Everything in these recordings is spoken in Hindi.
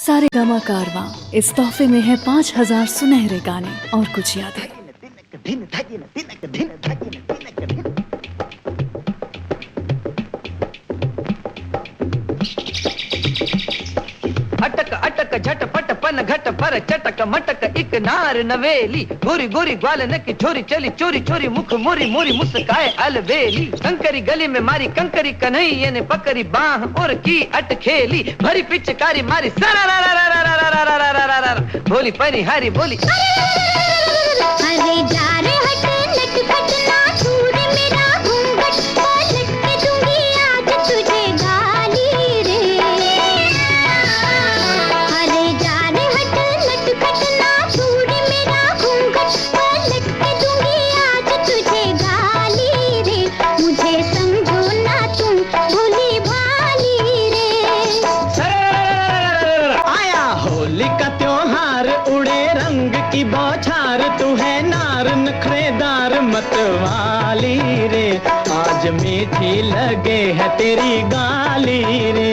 सारे गामा कारवां इस तोहफे में है 5000 सुनहरे गाने और कुछ यादें। अटक अटक झटपट पन घट पर चटक मटक एक नार नवेली गोरी गोरी ग्वालन की छोरी चली चोरी चोरी मुख मोरी मोरी मुस्काए अलबेली कंकरी गली में मारी कंकरी कन्हैया ने पकड़ी बाह और की अटखेली भरी पिचकारी मारी सरा बोली परी हरी बोली अरे जा रे हट नट खट ना छूर मेरा घूंघट पलट के दूंगी आज तुझे गाली रे। अरे जा रे हट नट खट ना छूर मेरा घूंघट पलट के दूंगी आज तुझे गाली रे। मुझे समझो ना तुम भोली भाली रे। आया होली का त्योहार उड़े रंग की बौछार तू है नार नखरेदार मतवाली रे। आज मीठी लगे है तेरी गाली रे।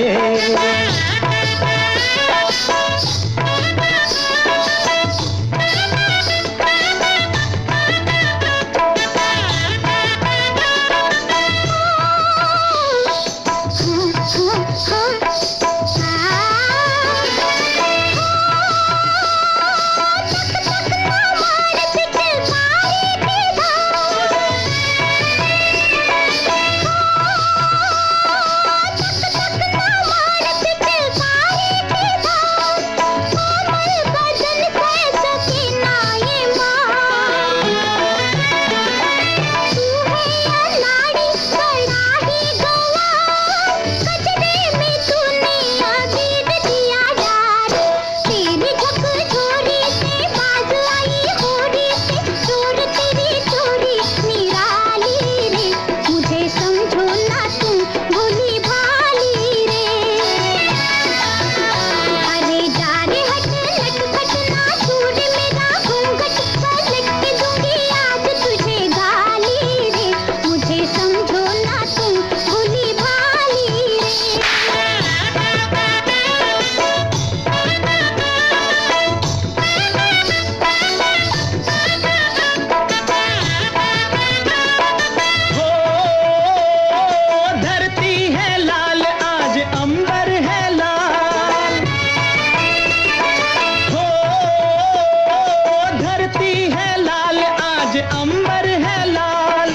अंबर है लाल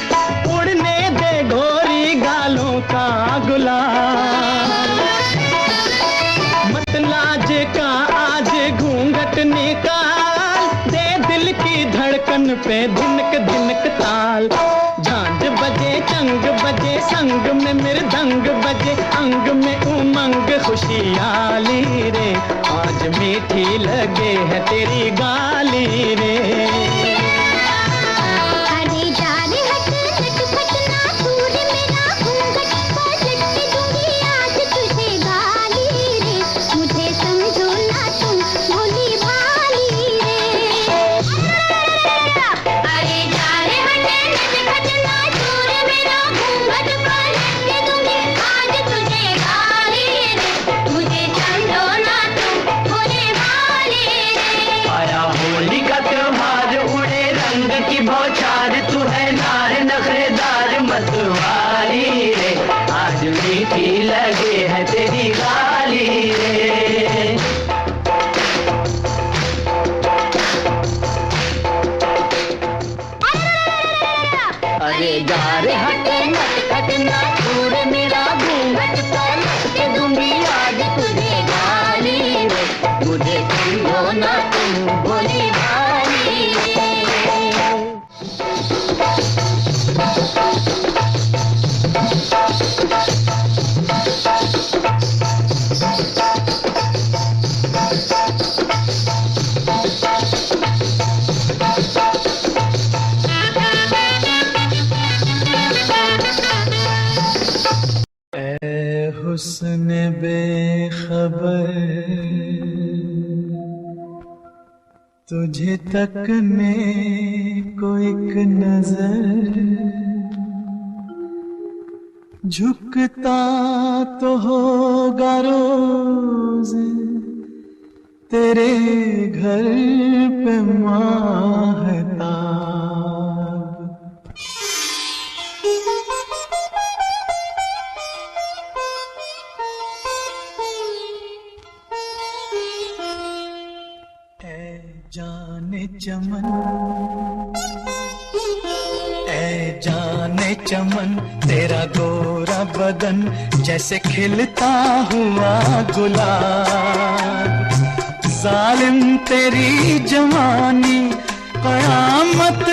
उड़ने दे गोरी गालों का गुलाल। मत लाज का आज घूंघट निकाल दे दिल की धड़कन पे धिनक धिनक ताल। झांझ बजे चंग बजे संग में मृदंग बजे अंग में उमंग खुशियाली रे। आज मीठी लगे है तेरी गाली रे। बौछार तू है नार नखरेदार मतवाली रे। आज मीठी लगे है तेरी गाली रे। अरे जा रे हट नट खट ना छूर मेरा घूंघट पलट के दूंगी आज तुझे गाली रे। मुझे समझो ना तुम भोली भाली रे। ऐ हुस्न बेखबर तुझे तकने को एक नजर झुकता तो होगा रोज तेरे घर पे माहताब। ऐ जाने चमन, ऐ जाने चमन, तेरा गोरा बदन जैसे खिलता हुआ गुलाब। जालिम तेरी जवानी, कयामत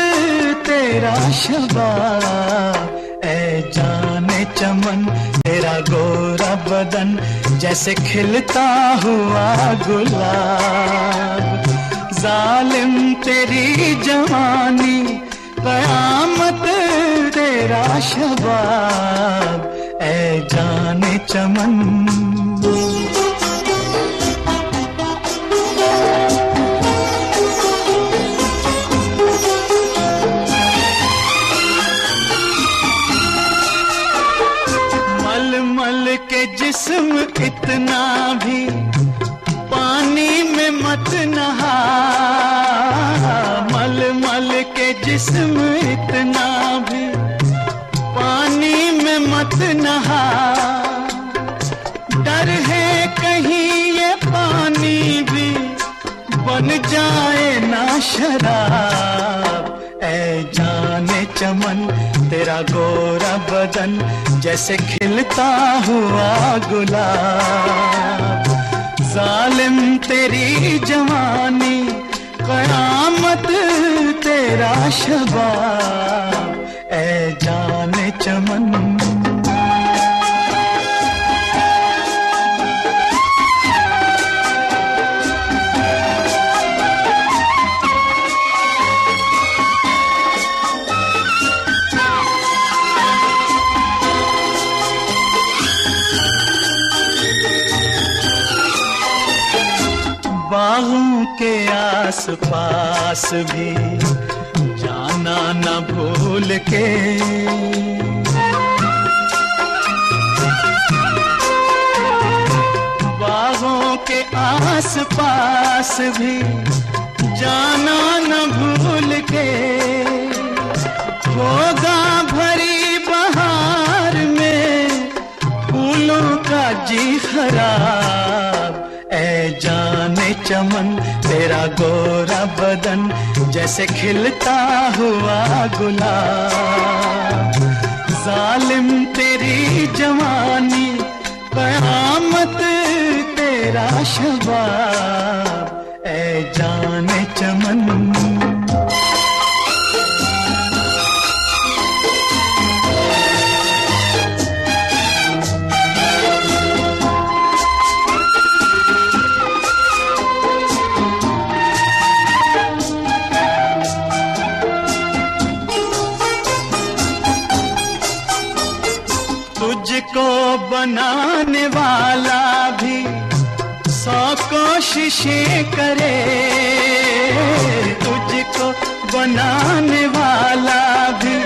तेरा शबाब। ऐ जाने चमन, तेरा गोरा बदन जैसे खिलता हुआ गुलाब। जालिम तेरी जवानी, कयामत तेरा शबाब। ऐ जाने चमन, मल के जिस्म इतना भी पानी में मत नहा। मल मल के जिस्म इतना भी पानी में मत नहा। डर है कहीं ये पानी भी बन जाए ना शराब। ऐ जाने चमन, तेरा गोरा बदन जैसे खिलता हुआ गुलाब। जालिम तेरी जवानी, कयामत तेरा शबाब। ऐ जाने चमन, बाहों के आस पास भी जाना न भूल के। बाहों के आस पास भी जाना न भूल के। होगा भरी बहार में फूलों का जी खराब। ऐ जाने चमन, तेरा गोरा बदन जैसे खिलता हुआ गुलाब। जालिम तेरी जवानी, कयामत तेरा शबाब। ऐ जाने चमन, तुझको बनाने वाला भी 100 कोशिशें करे। तुझको बनाने वाला भी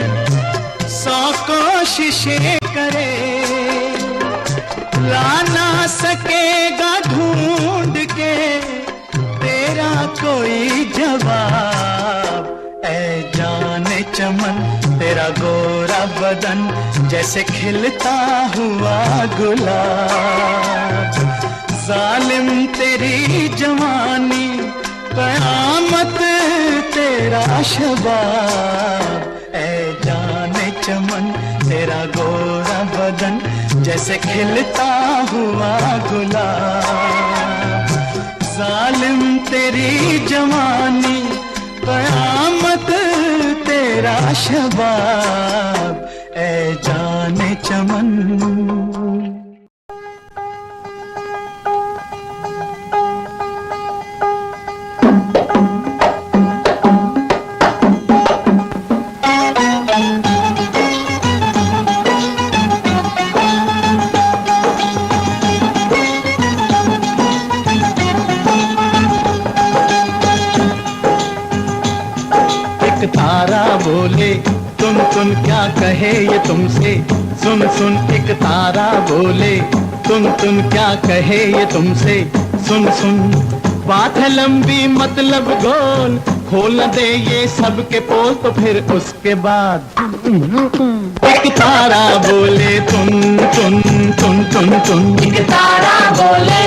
100 कोशिशें करे। ला ना सकेगा ढूंढ के तेरा कोई जवाब। ऐ जाने चमन, तेरा गोरा बदन जैसे खिलता हुआ गुलाब। जालिम तेरी जवानी, कयामत तेरा शबाब। ऐ जाने चमन, तेरा गोरा बदन जैसे खिलता हुआ गुलाब। जालिम तेरी जवानी, कयामत तेरा शबाब। ऐ जाने चमन, तारा बोले सुन क्या कहे ये तुमसे। सुन सुन एक तारा बोले सुन क्या कहे ये तुमसे। सुन सुन बात है लंबी मतलब गोल, खोल न दे ये सबके पोल तो फिर उसके बाद एक तारा बोले टुन टुन टुन टुन टुन, एक तारा बोले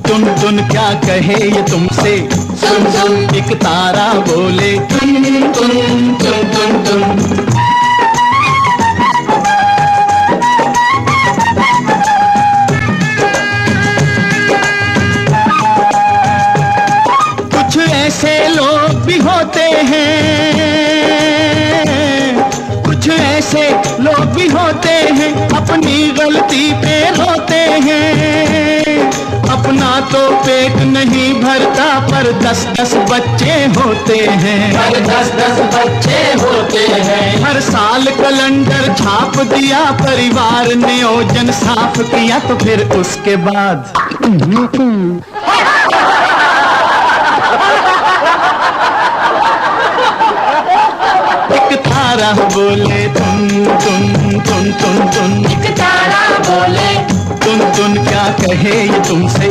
टुन टुन क्या कहे ये तुमसे, सुन सुन। एक तारा बोले टुन टुन टुन टुन टुन। कुछ ऐसे लोग भी होते हैं, कुछ ऐसे लोग भी होते हैं, अपनी गलती पे रोते हैं। अपना तो पेट नहीं भरता पर 10-10 बच्चे होते हैं, पर 10-10 बच्चे होते हैं। हर साल कैलेंडर छाप दिया, परिवार नियोजन साफ किया तो फिर उसके बाद एक तारा बोले टुन टुन टुन टुन टुन, एक तारा बोले टुन टुन क्या कहे ये तुमसे,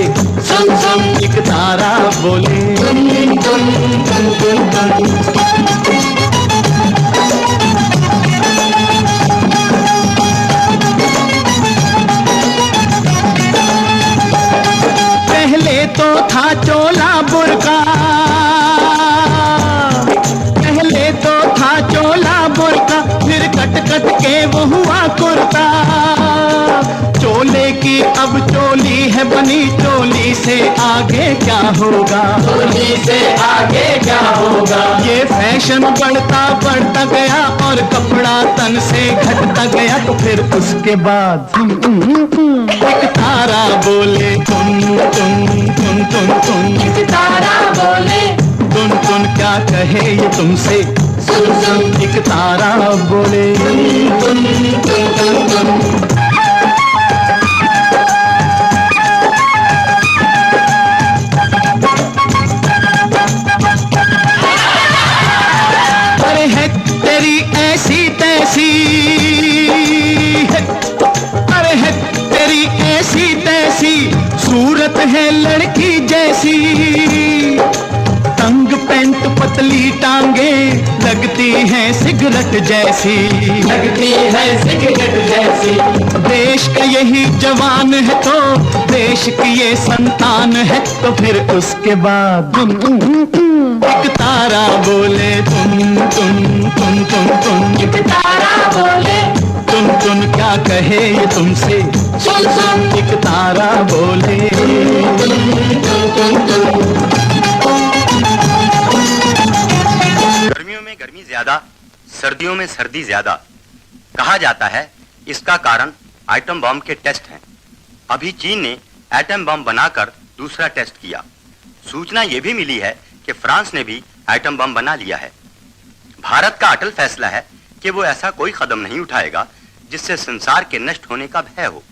सुन सुन। एक तारा बोले टुन टुन टुन टुन टुन। पहले तो था चोला बुर्का, पहले तो था चोला बुर्का, फिर कट कट के वो हुआ कुर्ता। चोले की अब चोली है बनी, चोली से आगे क्या होगा, चोली से आगे क्या होगा। ये फैशन बढ़ता बढ़ता गया और कपड़ा तन से घटता गया तो फिर उसके बाद एक तारा बोले टुन टुन टुन टुन टुन, एक तारा बोले टुन टुन क्या कहे ये तुमसे, सुन सुन। एक तारा बोले टुन टुन टुन टुन। अरे है तेरी ऐसी तैसी, अरे है तेरी ऐसी तैसी, सूरत है लड़की जैसी। तंग पैंट पतली टांगे, लगती है सिगरेट जैसी, लगती है सिगरेट जैसी। देश का यही जवान है तो देश की ये संतान है तो फिर उसके बाद एक तारा बोले टुन टुन टुन टुन टुन, एक तारा बोले टुन टुन क्या कहे ये तुमसे, सुन सुन। एक तारा बोले टुन टुन टुन टुन। गर्मियों में गर्मी ज्यादा, सर्दियों में सर्दी ज्यादा। कहा जाता है इसका कारण आइटम बम के टेस्ट हैं। अभी चीन ने एटम बम बनाकर दूसरा टेस्ट किया। सूचना यह भी मिली है कि फ्रांस ने भी एटम बम बना लिया है। भारत का अटल फैसला है कि वो ऐसा कोई कदम नहीं उठाएगा जिससे संसार के नष्ट होने का भय हो।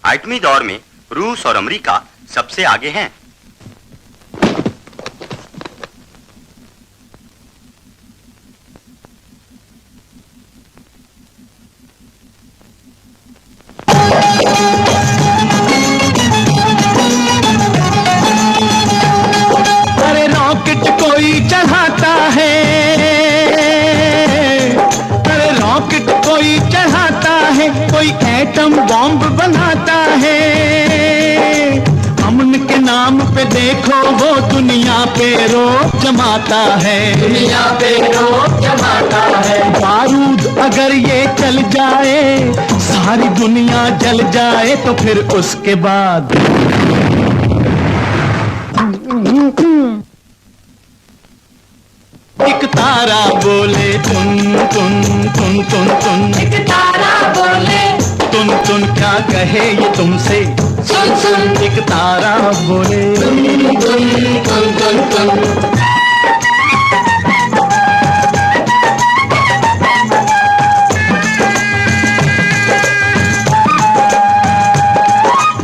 आइटमी दौर में रूस और अमेरिका सबसे आगे हैं। अरे रॉकेट कोई चढ़ाता है, अरे रॉकेट कोई चढ़ाता है, कोई एटम बॉम्ब बनाता है। अमन के नाम पे देखो वो दुनिया पे रोक जमाता है, दुनिया पे रोक जमाता है। बारूद अगर ये चल जाए, सारी दुनिया जल जाए तो फिर उसके बाद एक तारा बोले टुन टुन टुन टुन टुन, एक तारा बोले टुन टुन क्या कहे ये तुमसे, सुन सुन। एक तारा बोले टुन टुन टुन टुन टुन।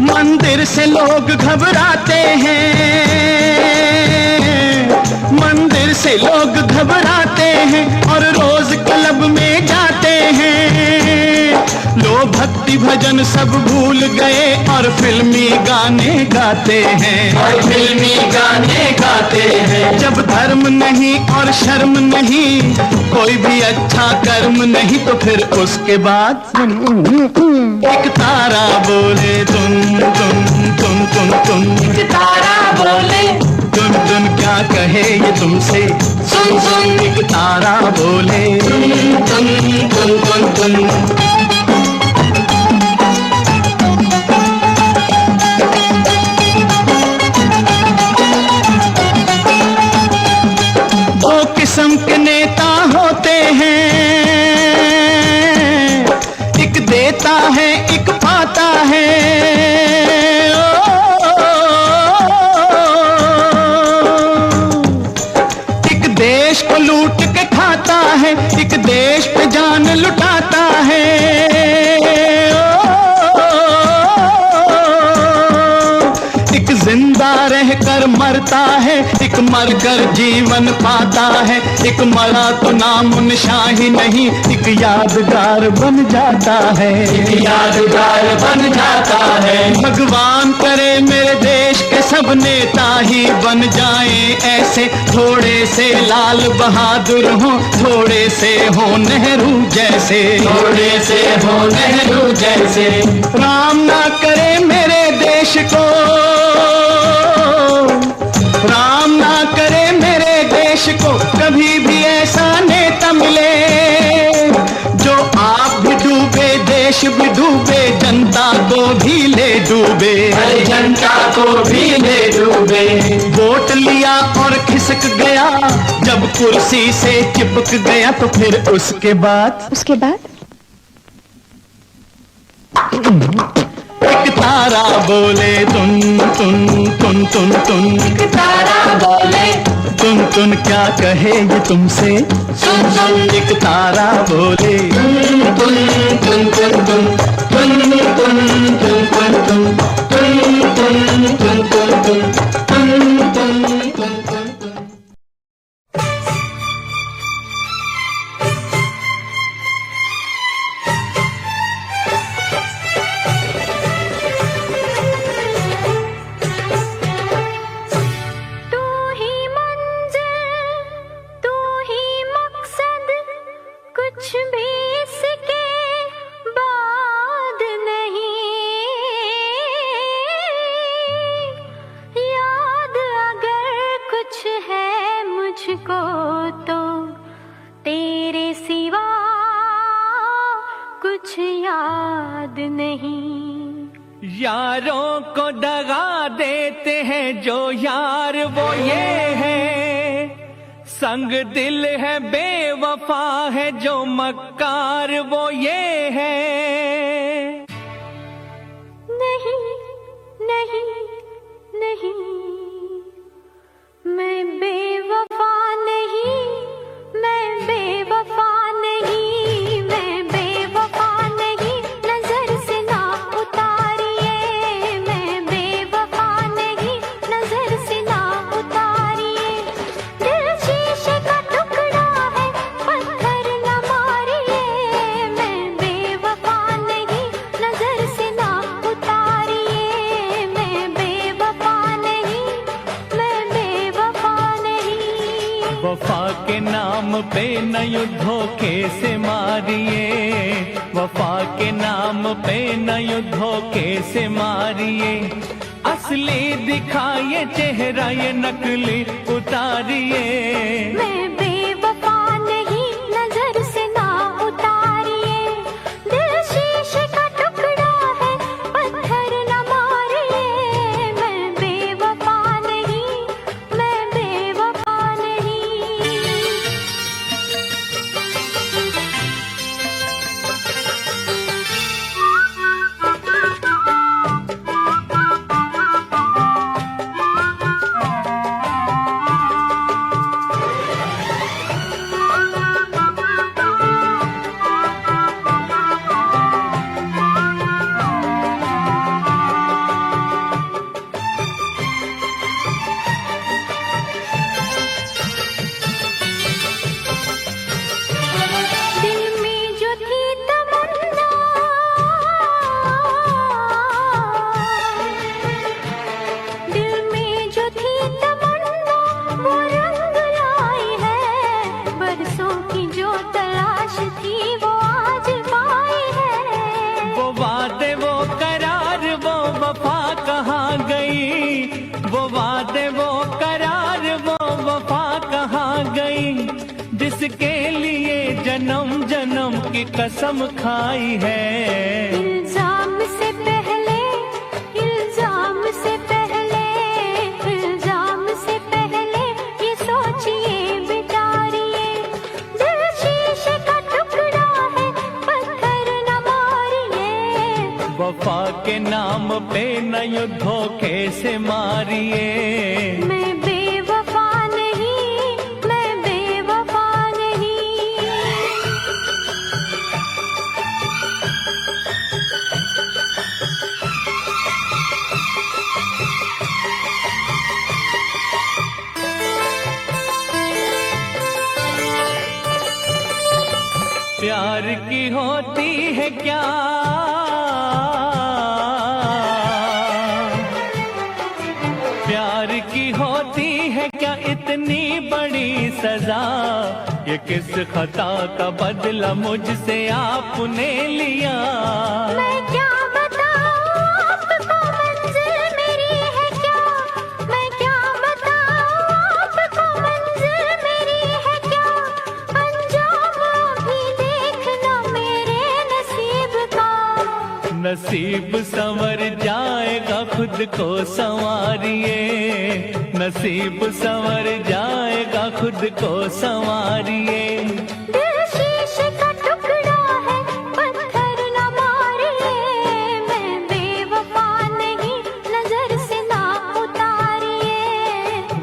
मंदिर से लोग घबराते हैं, मंदिर से लोग घबराते हैं और रोज क्लब में जाते हैं। लोग भक्ति भजन सब भूल गए और फिल्मी गाने गाते हैं, और फिल्मी गाने जाते हैं। जब धर्म नहीं और शर्म नहीं, कोई भी अच्छा कर्म नहीं, तो फिर उसके बाद एक तारा बोले तुम तुम तुम तुम तुम। एक तारा बोले तुम क्या कहे ये तुमसे, सुन सुन। एक तारा बोले तुम तुम तुम तुम। किस्म के नेता होते हैं, एक देता है एक पाता है। एक देश को लूट के खाता है, एक देश पे जान लुटाता है। एक जिंदा रहकर मरता है, एक मरकर जीवन पाता है। एक मरा तो नाम निशान ही नहीं, एक यादगार बन जाता है। एक यादगार बन जाता है। भगवान करे मेरे देश के सब नेता ही बन जाएं ऐसे, थोड़े से लाल बहादुर हो, थोड़े से हो नेहरू जैसे, थोड़े से हो नेहरू जैसे। राम ना करे मेरे देश को, राम ना करे मेरे देश को कभी भी ऐसा नेता मिले, जो आप भी डूबे देश भी डूबे, जनता को भी ले डूबे, हर जनता को भी ले डूबे। वोट लिया और खिसक गया, जब कुर्सी से चिपक गया, तो फिर उसके बाद एक तारा बोले तुम तुम तुम तुम तुम। एक तारा बोले तुम क्या कहे ये तुमसे, सुन सुन। एक तारा बोले तुम तुम तुम तुम तुम तुम तुम तुम तुम तुम तुम तुम तुम तुम तुम तुम तुम। यारों को दगा देते हैं जो यार वो ये है, संग दिल है बेवफा है जो मक्कार वो ये है। नहीं नहीं नहीं, मैं बेवफा नहीं, मैं बेवफा नहीं, मैं बेवफा नहीं, नजर से ना उतारिए, मैं बेवफा नहीं, नजर से ना उतारिए। दिल शीशे का टुकड़ा है, पत्थर न मारिए, मैं बेवफा नहीं, नजर से ना उतारिए, मैं बेवफा नहीं, मैं बेवफा नहीं। वफा के नाम पे न धोखे से मारिए, वफा के नाम पे न धोखे से मारिए। असली दिखाइए चेहरा ये नकली उतारिए। मैं बेवफा नहीं, नजर से ना उतारिए। दिल शीशे का टुकड़ा है, पत्थर न मारिए, मैं बेवफा नहीं, मैं बेवफा नहीं। दे वो करार, वो वफा कहाँ गई जिसके लिए जन्म जन्म की कसम खाई है। इल्जाम से पहले, इल्जाम से पहले, इल्जाम से पहले ये सोचिए बेचारिए, दिल शीशे का टुकड़ा है, पत्थर न मारिए। वफा के नाम पे न धोखे से मारिए। मैं बेवफा नहीं, मैं बेवफा नहीं। प्यार की होती है क्या, प्यार की होती है क्या इतनी बड़ी सजा, ये किस खता का बदला मुझसे आपने लिया। मैं क्या बताऊं आपको मंजिल मेरी है क्या, मैं क्या बताऊं आपको मंजिल मेरी है क्या, अंजाम भी देखना मेरे नसीब का। नसीब संवर जाएगा खुद को संवारिए, नसीब संवर जाएगा खुद को संवारिए। दिल शीशे का टुकड़ा है, पत्थर न मारिए। मैं बेवफा नहीं, नजर से ना उतारिए।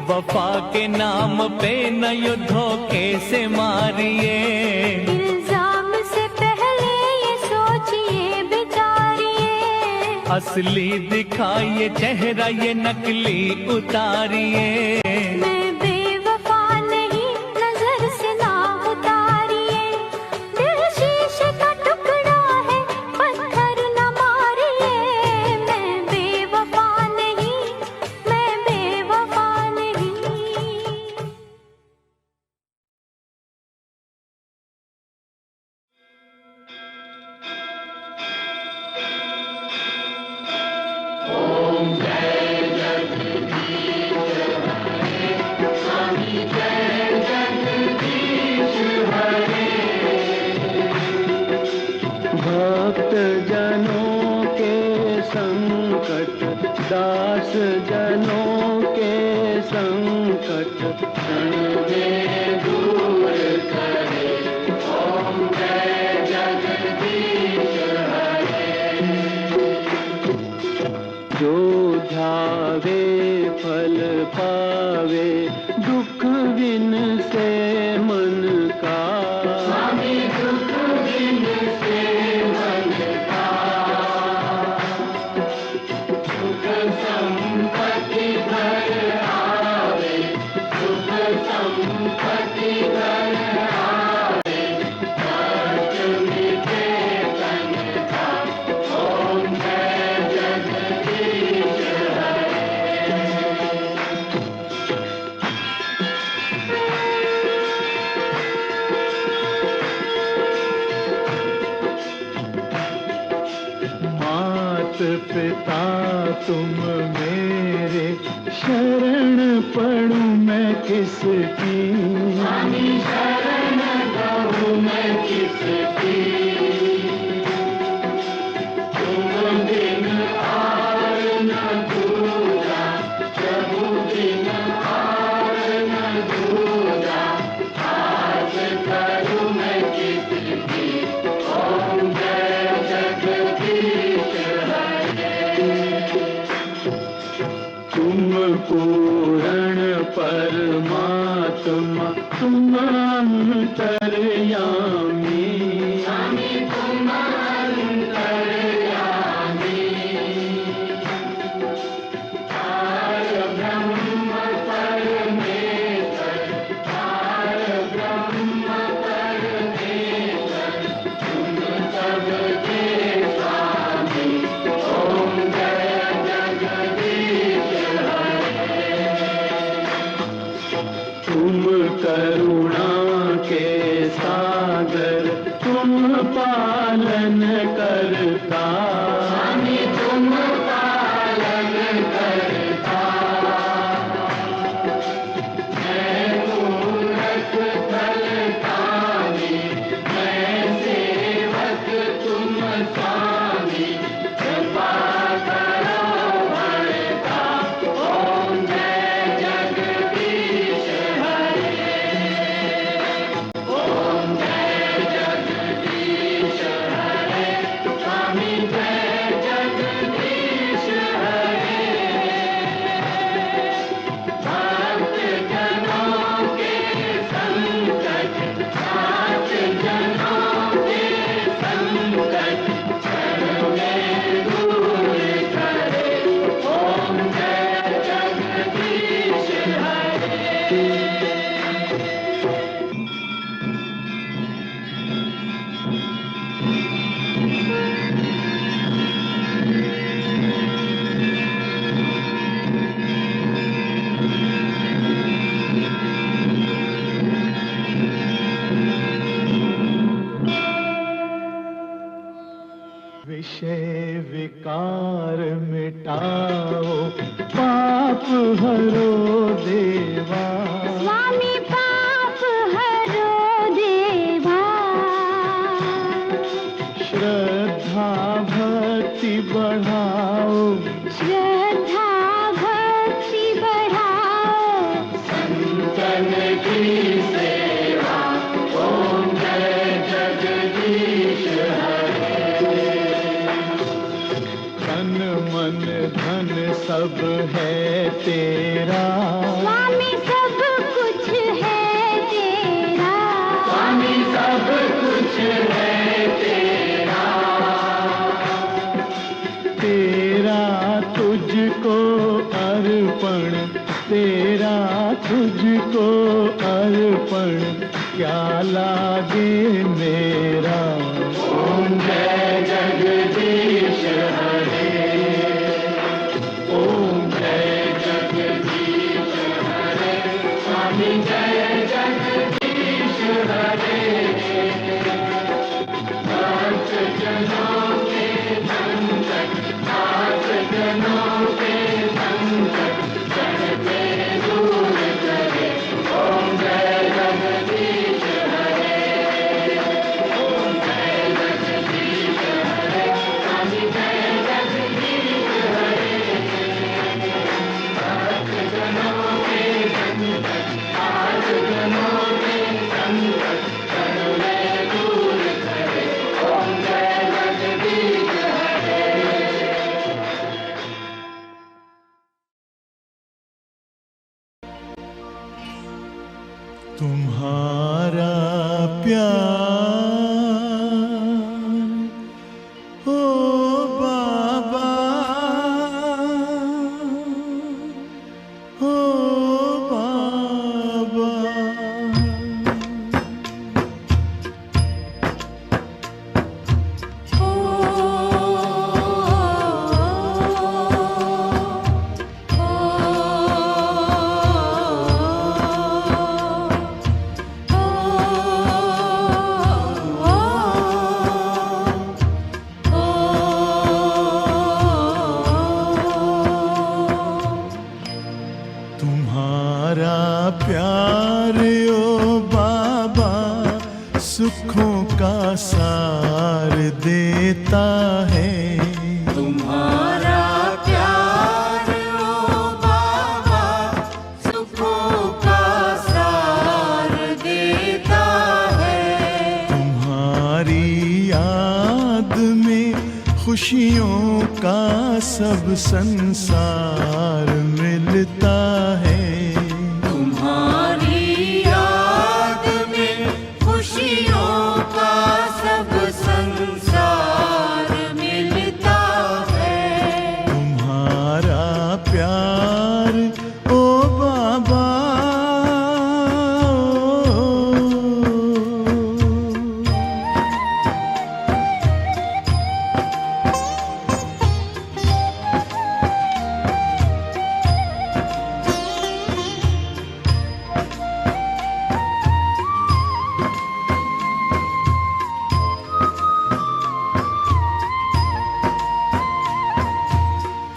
वफा के नाम पे न धोखे से मारिए। इल्जाम से पहले ये सोचिए बेचारिए, असली दिखाइए चेहरा, ये नकली उतारिए। मैं बेवफा नहीं, नजर से ना उतारिए। दिल शीशे का टुकड़ा है, पत्थर न मारिए। मैं बेवफा नहीं, मैं बेवफा नहीं। भक्त जनों के संकट, दास जनों के संकट क्षण में दूर करे। ओम जय जगदीश हरे। जो ध्यावे फल पावे, दुख बिन से मन का। स्वामी दुख बिन से मन का। सुख संपत्ति घर आवे, सुख संपत्ति घर आवे, कष्ट मिटे तन का। ओम जय जगदीश हरे। मात पिता तुम मेरे, शरण पढ़ूं मैं किसकी। स्वामी शरण कहूँ मैं किसकी। तुम बिन आर न दूजा, प्रभु बिन आर न दूजा, आस करूँ मैं किसकी। ओम जय जगदीश हरे। तुम पूर्ण परमात्मा, तुम अंतर्यामी। स्वामी तुम अंतर्यामी। पार ब्रह्म परमेश्वर, पार ब्रह्म परमेश्वर, तुम सबके स्वामी। ओम जय जगदीश हरे। तुम करुणा के सागर, तुम पालन करता। स्वामी तुम पालन करता। देवा, स्वामी पाप हरो देवा, श्रद्धा भक्ति बढ़ाओ, श्रद्धा भक्ति बढ़ाओ, संतन की सेवा, ओम जय जगदीश हरे। तन मन धन सब है तेरा, स्वामी सब कुछ है तेरा, स्वामी सब कुछ है तेरा, तेरा तुझको अर्पण, तेरा तुझको अर्पण, क्या लागे मेरा। ओम जय जगदीश हरे, ओम जय जगदीश हरे, स्वामी जय जगदीश हरे। भक्त जनों के संकट, दास जनों के संकट, जग पे दूर करे, ओम जय जगदीश हरे, ओम जय जगदीश हरे, स्वामी जय जगदीश हरे। भक्त जनों के संकट, दास जनों के संकट, जग पे दूर करे, ओम जय जगदीश हरे। तुम्हारा प्यार ओ बाबा, ओ बाबा, तुम्हारा प्यार ओ बाबा सुखों का सार देता है। तुम्हारा प्यार ओ बाबा सुखों का सार देता है। तुम्हारी याद में खुशियों का सब संसार मिलता है। तुम्हारी याद में खुशियों का सब संसार मिलता है। तुम्हारा प्यार ओ बाबा,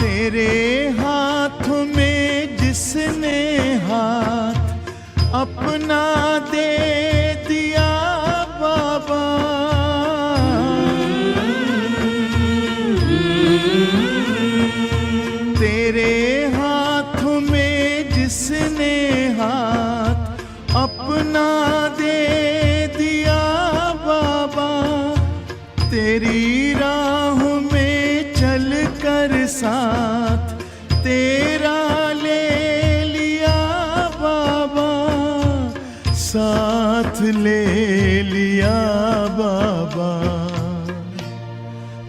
तेरे हाथ में जिसने हाथ अपना दे दिया बाबा, तेरे हाथ में जिसने हाथ अपना दे दिया बाबा, तेरी राह में चल कर साथ तेरा ले लिया बाबा, साथ ले लिया बाबा।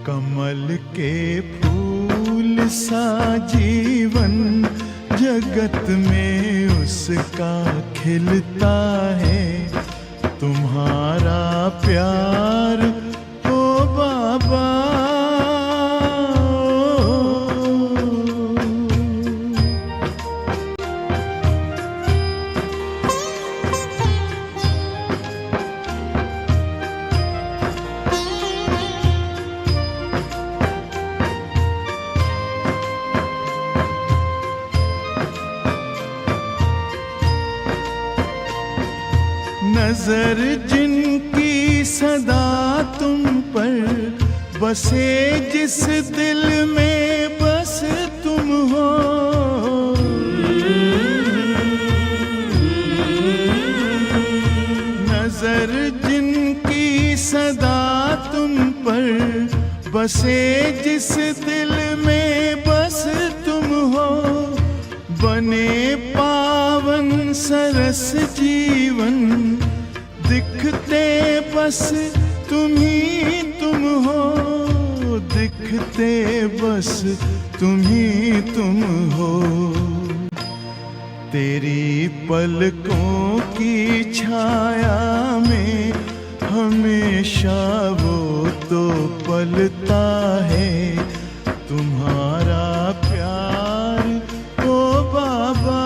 कमल के फूल सा जीवन जगत में उसका खिलता है। तुम्हारा प्यार ओ बाबा, नजर जिनकी सदा तुम पर बसे, जिस दिल में बस तुम हो। नजर जिनकी सदा तुम पर बसे, जिस दिल में बस तुम हो। बने पावन सरस जीवन, दिखते बस तुम ही तुम हो। दिखते बस तुम ही तुम हो। तेरी पलकों की छाया में हमेशा वो तो पलता है तुम्हारा प्यार ओ बाबा।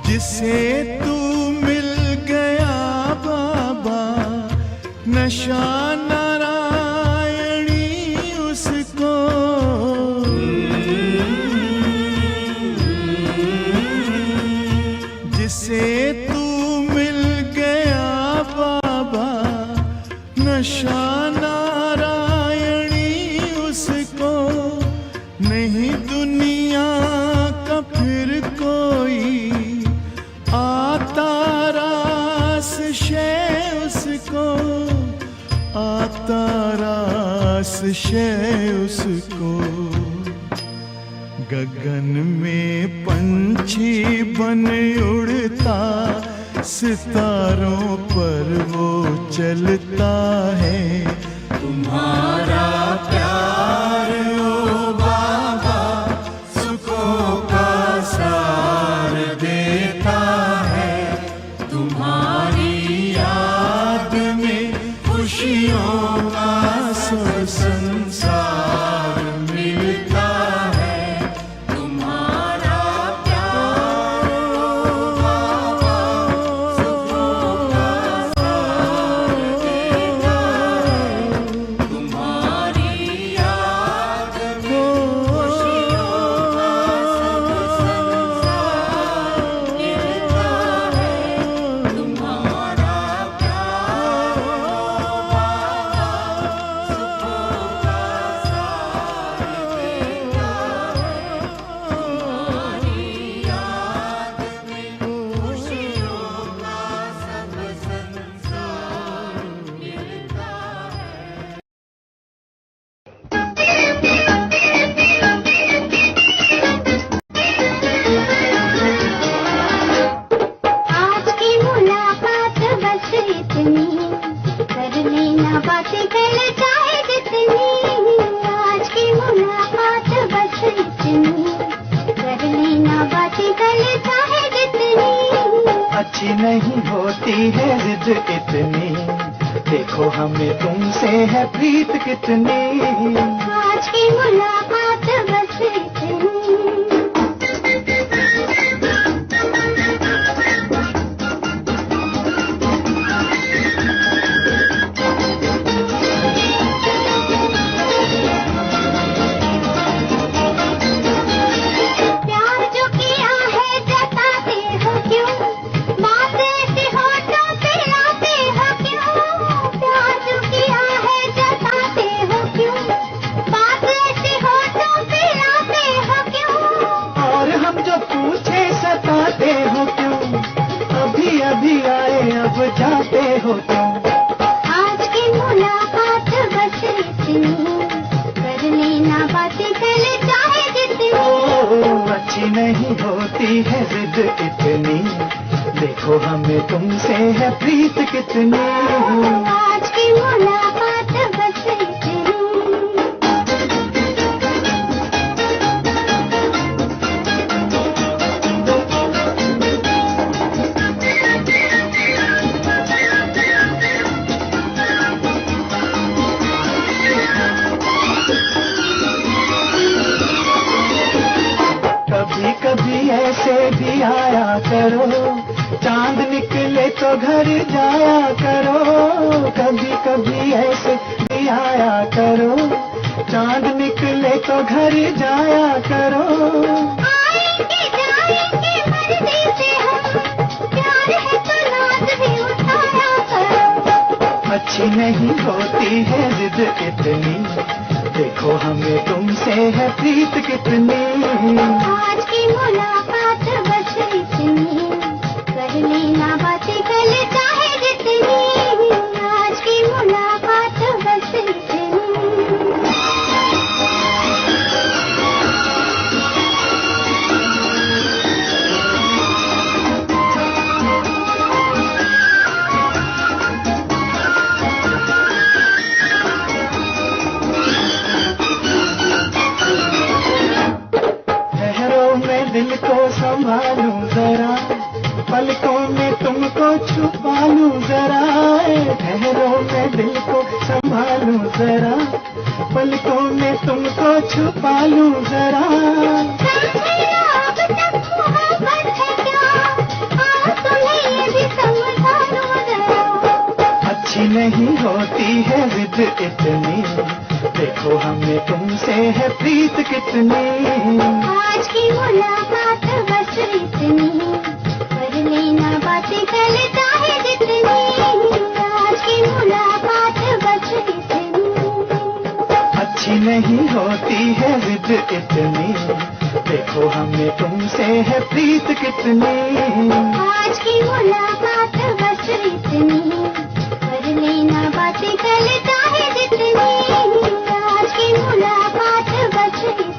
जिसे तू मिल गया बाबा, नशा नारायणी उसको। जिसे तू मिल गया बाबा, नशा नारायणी उसको। नहीं दुनिया का फिर कोई आता रास शय उसको। आता रास शय उसको। गगन में पंछी बन उड़ता, सितारों पर वो चलता है तुम्हारा प्यार ओ बाबा। सुखों का सार देता है तुम्हारी याद में। खुशियों का सब संसार मिलता है तुम्हारा प्यार ओ बाबा। सुखों का सार देता है तुम्हारी याद में। खुशियों का सब संसार मिलता है तुम्हारा प्यार ओ बाबा। सुखों का सार देता है तुम्हारी याद में। खुशियों का सब संसार मिलता है। आज की मुलाकात बस इतनी, कर लेना बातें कर चाहे जितनी। आज की मुलाकात बस इतनी, कर लेना बातें कर चाहे जितनी। अच्छी नहीं होती है जिद इतनी, देखो हमें तुमसे है प्रीत कितनी। आज की मुलाकात बस इतनी। प्यार जो किया है जताते हो क्यों, बात ऐसी होठों पे लाते हो क्यों। प्यार जो किया है जताते हो क्यों, बात ऐसी होठों पे लाते हो क्यों। और हम जो पूछे सताते हो क्यों, अभी अभी आए अब जाते हो क्यों। आज की मुलाकात बस इतनी, कर लेना बातें कर चाहे जितनी। ओ, अच्छी नहीं होती है जिद इतनी, देखो हमें तुमसे है प्रीत कितनी। आज की मुलाकात बस इतनी। करो, चांद निकले तो घर जाया करो, कभी कभी ऐसे भी आया करो, चांद निकले तो घर जाया करो। आएंगे जाएंगे मर्जी से हम, प्यार है तो नाज भी उठाया करो। अच्छी नहीं होती है जिद इतनी, देखो हमें तुमसे है प्रीत कितनी। आज की मुलाकात बस इतनी, कर लेना बातें कल चाहे जितनी। आज की मुलाकात बस इतनी। दिल को संभालूं जरा, पलकों में तुमको छुपा लूं जरा। ठहरो मैं दिल को संभालूं जरा, पलकों में तुमको छुपा लूं जरा। अच्छी नहीं होती है जिद इतनी, देखो हमें तुमसे है प्रीत कितनी। आज की मुलाकात बस इतनी, कर लेना बातें कल चाहे जितनी। आज की मुलाकात बस इतनी। अच्छी नहीं होती है जिद इतनी, देखो हमें तुमसे है प्रीत कितनी। आज की मुलाकात बस इतनी, कर लेना बातें कल चाहे जितनी। आज की मुलाकात बस इतनी।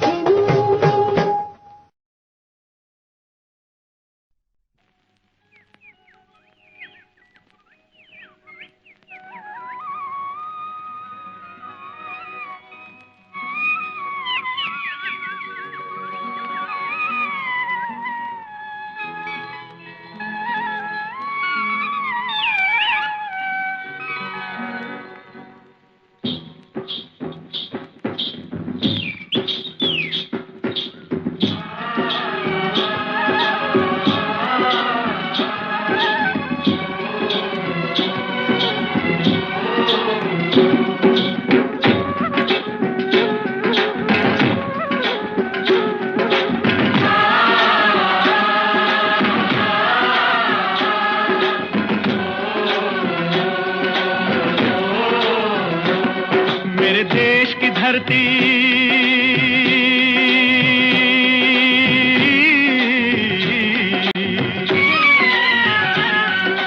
मेरे देश की धरती,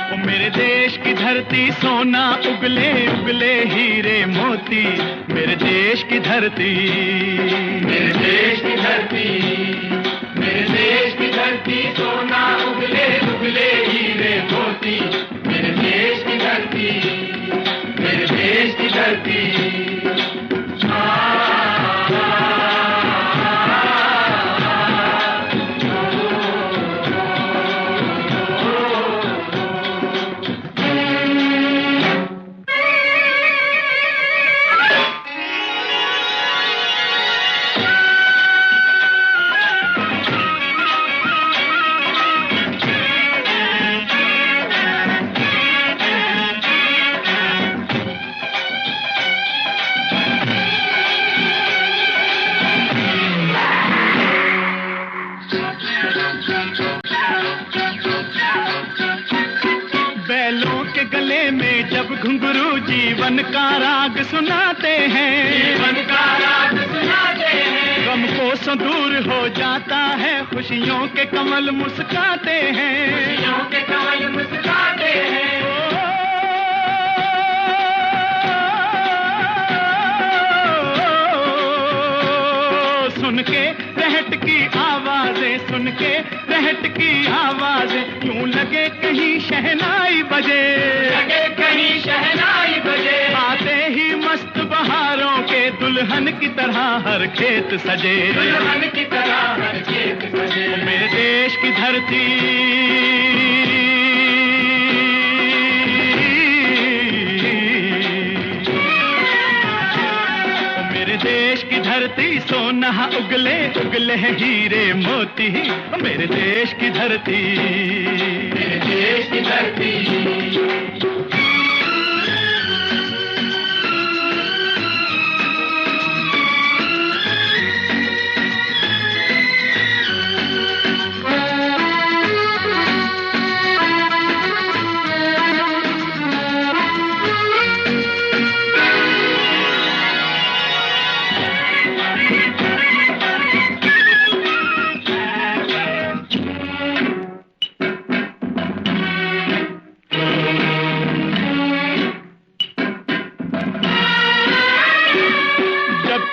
ओ मेरे देश की धरती, सोना उगले उगले हीरे मोती। मेरे देश की धरती, मेरे देश की धरती, मेरे देश की धरती, सोना उगले उगले हीरे मोती। मेरे देश की धरती, मेरे देश की धरती। घुंघरू जीवन का राग सुनाते हैं, जीवन का राग सुनाते हैं। गम को दूर हो जाता है, खुशियों के कमल मुस्काते हैं, खुशियों के कमल मुस्काते हैं। सुन के रहट की आवाजें, सुन के रहट की आवाजें, यूं लगे कहीं शहनाई बजे, लगे कहीं शहनाई बजे। आते ही मस्त बहारों के दुल्हन की तरह हर खेत सजे, दुल्हन की तरह हर खेत सजे। मेरे देश की धरती, मेरे देश की धरती सोना उगले उगले हैं हीरे मोती, मेरे देश की धरती, मेरे देश की धरती।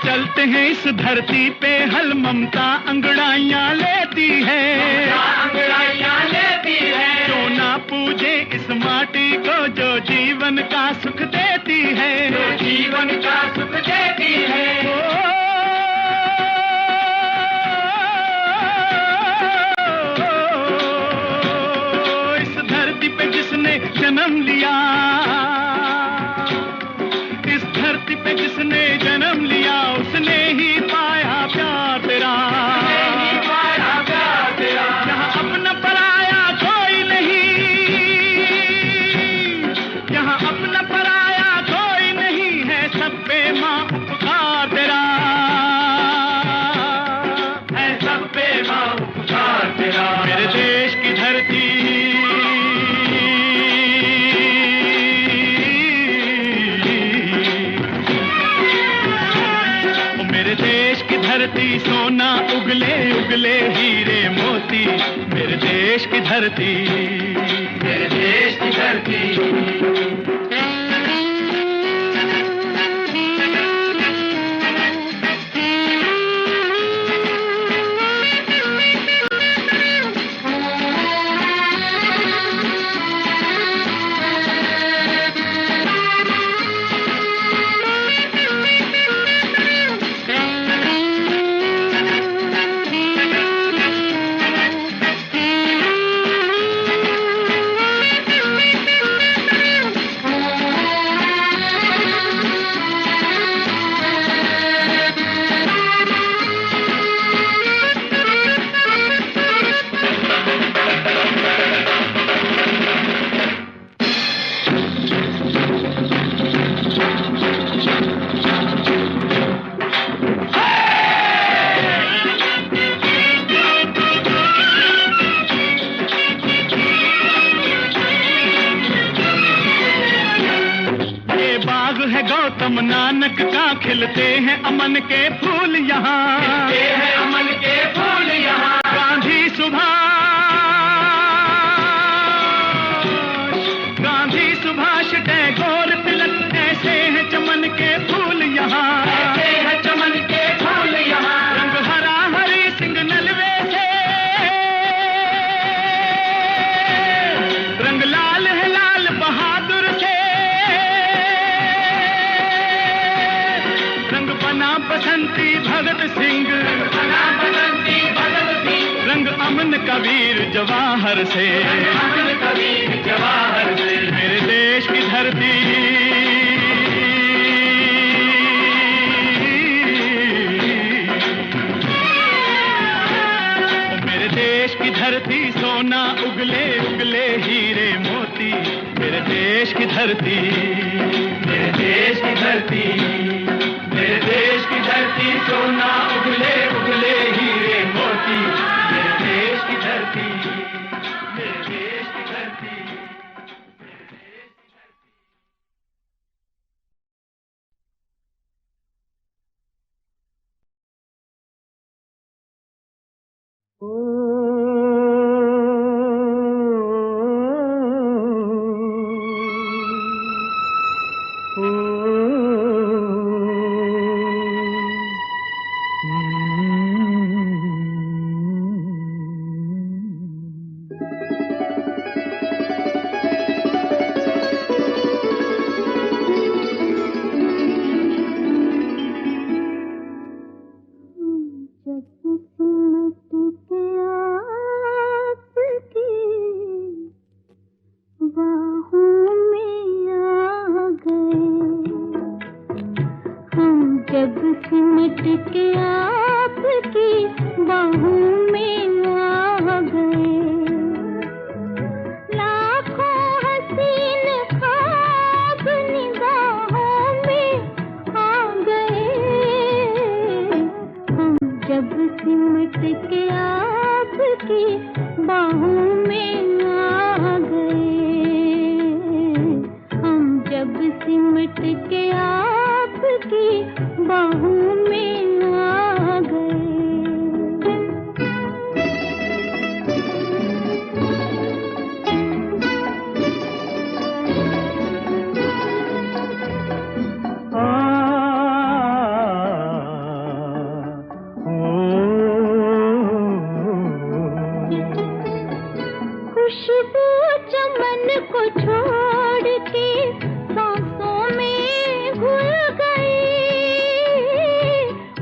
चलते हैं इस धरती पे हल ममता अंगड़ाइयाँ लेती है, अंगड़ाइयाँ लेती है। जो ना पूजे इस माटी को जो जीवन का सुख देती है, जो जीवन का सुख देती है। इस धरती पे जिसने जन्म लिया, इस धरती पे जिसने जन्म लिया उसने ही पाया प्यार तेरा, पाया प्यार तेरा। यहाँ अपना पराया कोई नहीं, यहाँ अपना पराया कोई नहीं है, सब पे माँ उपकार तेरा है, सब पे माँ उपकार तेरा। मेरे देश की धरती, धरती सोना उगले उगले हीरे मोती, मेरे देश की धरती, मेरे देश की धरती। गौतम नानक का खिलते हैं अमन के फूल यहाँ, खिलते हैं अमन के फूल यहाँ। गांधी सुभाष टैगोर तिलक ऐसे हैं चमन के फूल यहाँ, ऐसे हैं चमन के फूल यहाँ। रंग हरा हरी सिंह नलवे से, रंग लाल है लाल बहादुर से, बसंती भगत सिंह, रंग अमन कबीर जवाहर से, अमन कबीर जवाहर से। मेरे देश की धरती, मेरे देश की धरती सोना उगले उगले हीरे मोती, मेरे देश की धरती, मेरे देश की धरती, मेरे देश की धरती सोना उगले उगले हीरे मोती, मेरे देश की धरती, मेरे देश की धरती। जब सिमट के जब सिमट के आपकी बाहों में आ गए, लाखों हसीन ख्वाब निगाहों में आ गए। हम जब सिमट के आपकी बाहों में आ गए, हम जब सिमट के आपकी बाहों में आ गए। खुशबू चमन को छोड़ के सांसों में घुल गई,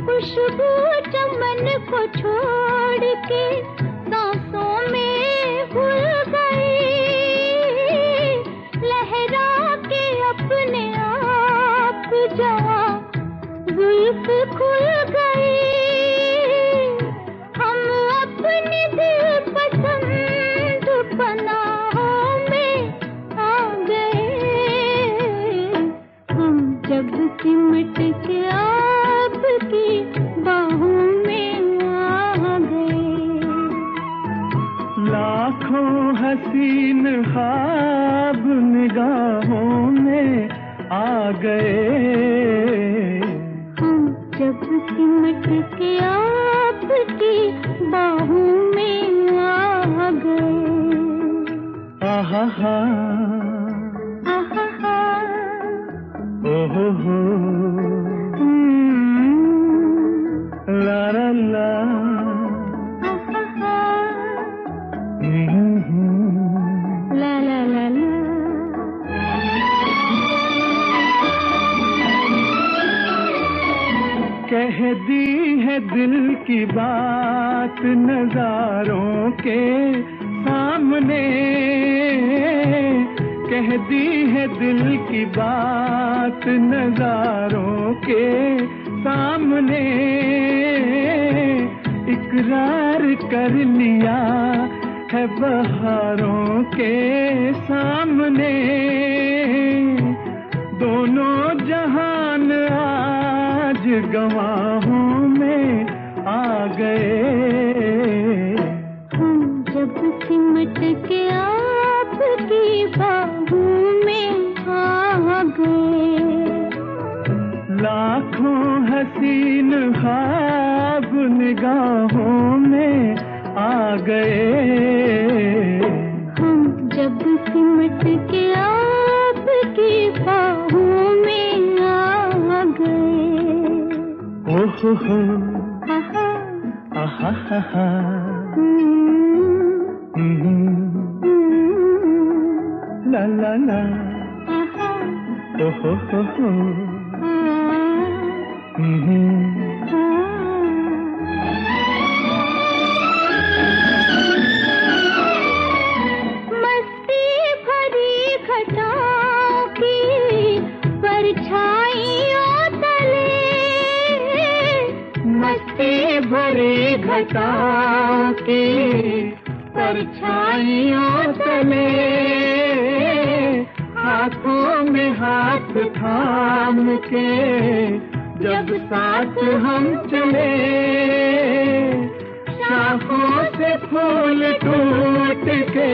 खुशबू चमन को छोड़ के सांसों में घुल गई, लहरा के अपने आप जहाँ जुल्फ खुल गई। हम अपने दिल पसंद पनाहों में आ गए, हम जब सिमट के आपकी बाहों में आ गए। लाखों हसीन ख्वाब निगाहों में आ गए, हम जब सिमट के आपकी बाहों में आ गए। आहा हा, आहा हा, ओहो हो, ला ला ला, आहा हा, हम्म। ला ला ला ला। कह दी है दिल की बात नजारों के सामने, कह दी है दिल की बात नजारों के सामने, इकरार कर लिया है बहारों के सामने। दोनों जहान आज गवाहों में आ गए, हम जब सिमट के आपकी बाहों में आ गए। लाखों हसीन ख्वाब निगाहों में आ गए, हम जब सिमट के आपकी बाहों में आ गए। ओहो हो, आहा, आहा हा हा, ला ला ला, आहा, ओहो हो, मस्ती भरी घटाओं की परछाइयों तले, मस्ती भरी घटाओं की परछाइयों तले, हाथों में हाथ थाम के जब साथ हम चले, शाखों से फूल टूट के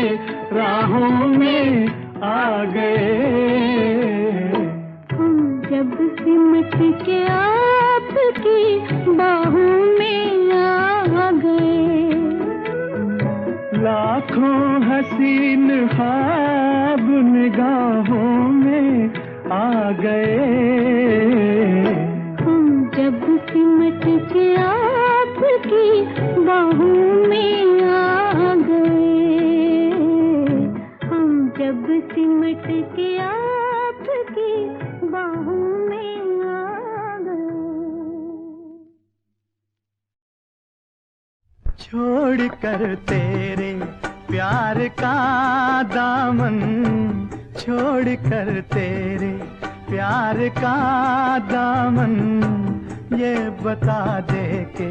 राहों में आ गए, हम जब सिमट के आपकी बाहों में आ गए। लाखों हसीन ख्वाब निगाहों में आ गए, हम जब सिमट के आपकी बाहों में आ गए, हम जब सिमट के आपकी बाहों में आ गए। छोड़ कर तेरे प्यार का दामन, छोड़ कर तेरे प्यार का दामन, ये बता दे के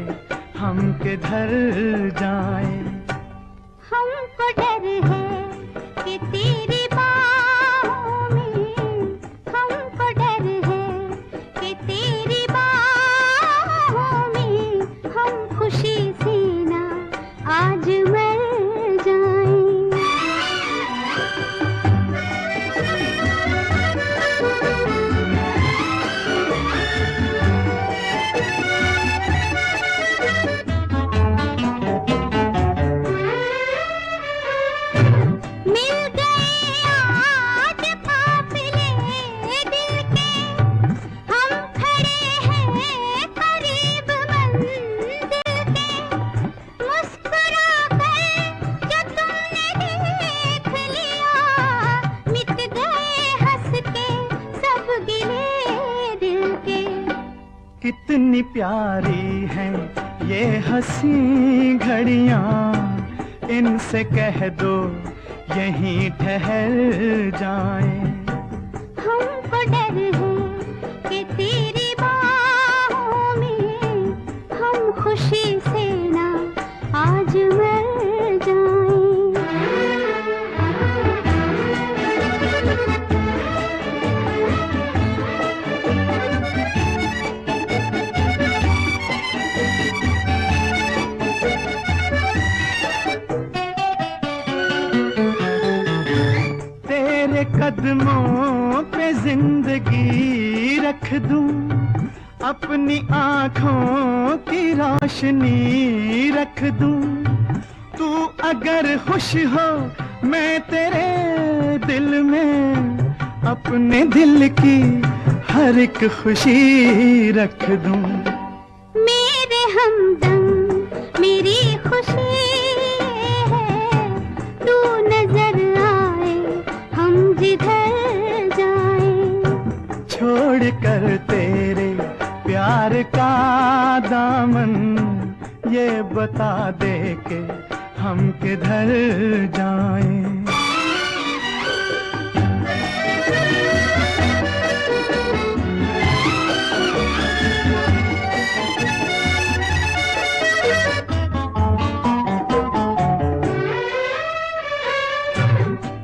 हम किधर जाएं। हमको डर है कि तेरी बाहों में, हमको डर है कि तेरी बाहों में हम खुशी से ना आज मर जाएं। मिल गए आज काफिले दिल के, हम खड़े हैं करीब मंजिल के। मुस्कुरा कर जो तुमने देख लिया, मिट गए हंस के सब गिले दिल के। कितनी प्यारी हैं ये हंसी घड़ियां, इनसे कह दो यहीं ठहर जाएं। हमको डर है कि तेरी बाहों में हम खुशी से ना आज मर जाएं। तेरे कदमों पे जिंदगी रख दूं, अपनी आँखों की रोशनी रख दूं। तू अगर खुश हो मैं तेरे दिल में अपने दिल की हर एक खुशी रख दूं। मेरे हमदम मेरी खुशी है, तू नजर आए हम जिधर जाएं। छोड़ कर तेरे प्यार का दामन, ये बता दे के हम किधर जाएं।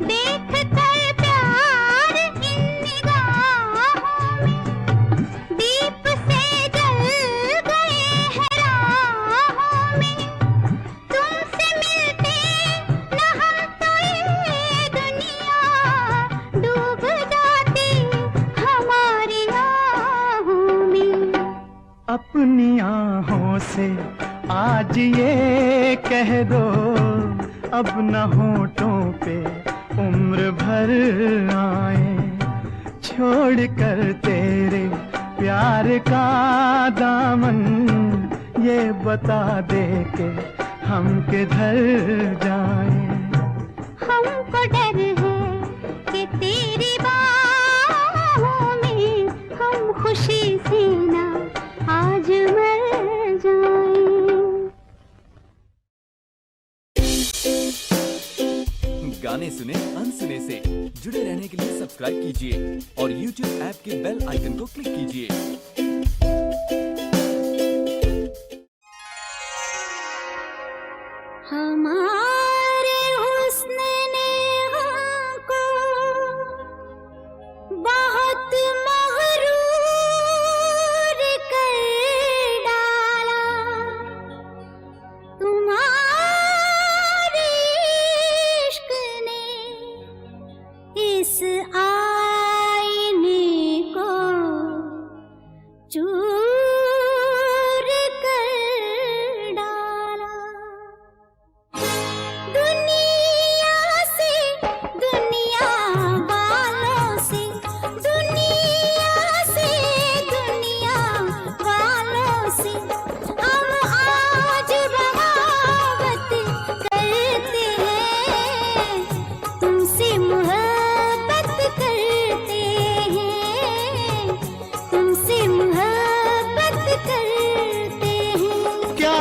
देख कर प्यार इन निगाहों में, दीप से जल गए हैं राहों में। तुमसे मिलते न हम तो ये दुनिया डूब जाती हमारी आहों में। अपनी आहों से आज ये कह दो, अब न होठों पे उम्र भर आए। छोड़ कर तेरे प्यार का दामन, ये बता दे के हम किधर जाएं। हमको डर है कि तेरी बाहों में हम खुशी से ना आज मर जाएं। गाने सुने अनसुने से जुड़े रहने के लिए सब्सक्राइब कीजिए और YouTube ऐप के बेल आइकन को क्लिक कीजिए। हमारे हुस्न ने हमको बहुत मगरूर कर डाला। तुम्हारे इश्क ने इस आईने को चूर कर डाला। दुनिया से दुनिया वालों से, दुनिया से दुनिया वालों से हम आज बगावत करते हैं। तुमसे मोहब्बत करते हैं, तुमसे मोहब्बत करते हैं। क्या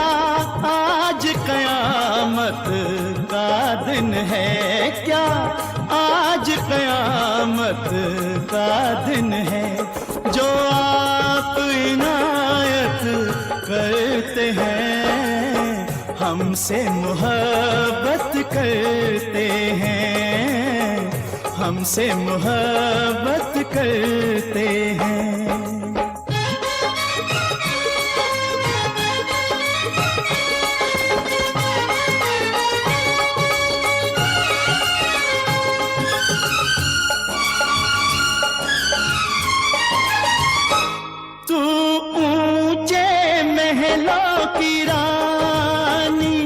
आज कयामत का दिन है, क्या आज कयामत का दिन है, जो आप इनायत हमसे मोहब्बत करते हैं, हमसे मोहब्बत करते हैं। तू ऊंचे महलों की रानी,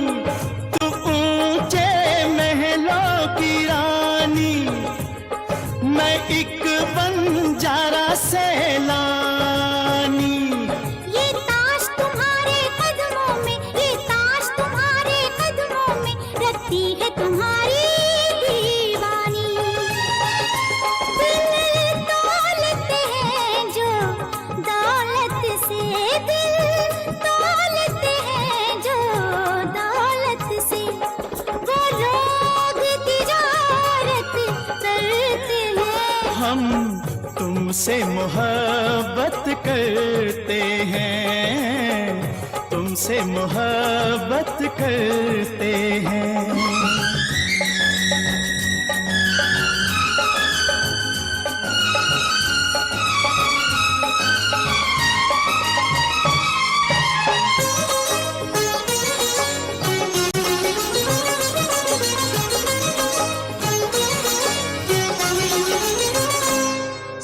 तू ऊंचे महलों की रानी, मैं एक बंजारा सैलानी। ये ताश तुम्हारे कदमों में, ये ताश तुम्हारे कदमों में रखती है तुम्हारी दीवानी। दिल दौलत है जो दौलत से, दिल दौलत है जो दौलत से, वो लोग तिजारत करते हैं। हम तुमसे मोहब्बत करते हैं, तुमसे मोहब्बत करते हैं।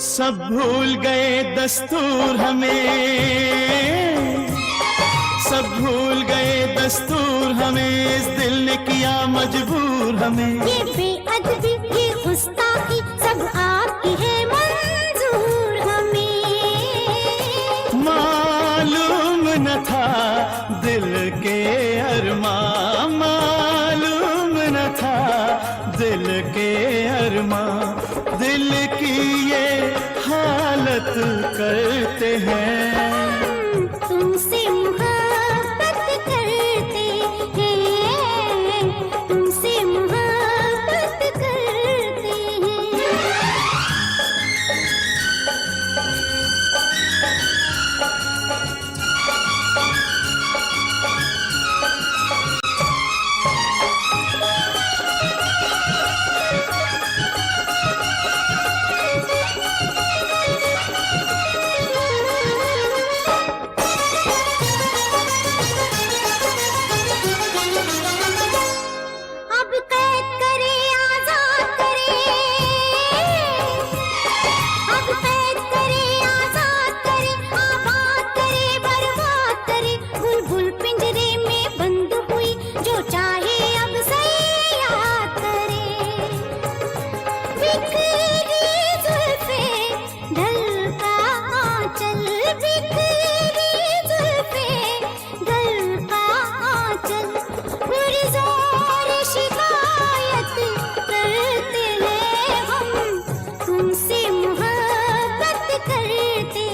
सब भूल गए दस्तूर हमें, सब भूल गए दस्तूर हमें, इस दिल ने किया मजबूर हमें। ये बेअदबी, ये गुस्ताखी सब आपकी है मंजूर हमें। मालूम न था दिल के अरमां, मालूम न था दिल के अरमां, दिल की ये हालत करते हैं। तुमसे मोहब्बत करते हैं, तुमसे मोहब्बत करते हैं। अब कैद करे आजाद करे, अब कैद करे आजाद करे, आबाद करे बर्बाद करे। बुलबुल पिंजरे में बंद हुई, जो चाहे अब सयाद करे। बिखरी जुल्फे ढलका आंचल, बिखरी जुल्फे ढलका आंचल, पुरज़ोर शिकायत करते हैं हम, तुमसे मोहब्बत करते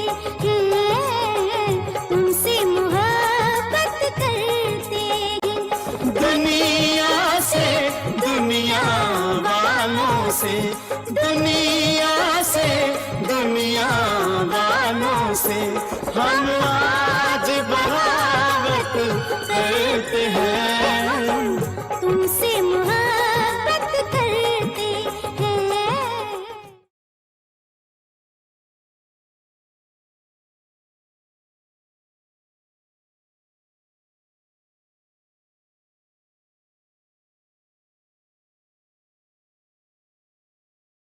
हैं, तुमसे मोहब्बत करते हैं। दुनिया से, दुनिया वालों से, दुनिया से, दुनिया वालों से हम आज बगावत करते हैं, तुमसे मोहब्बत करते हैं।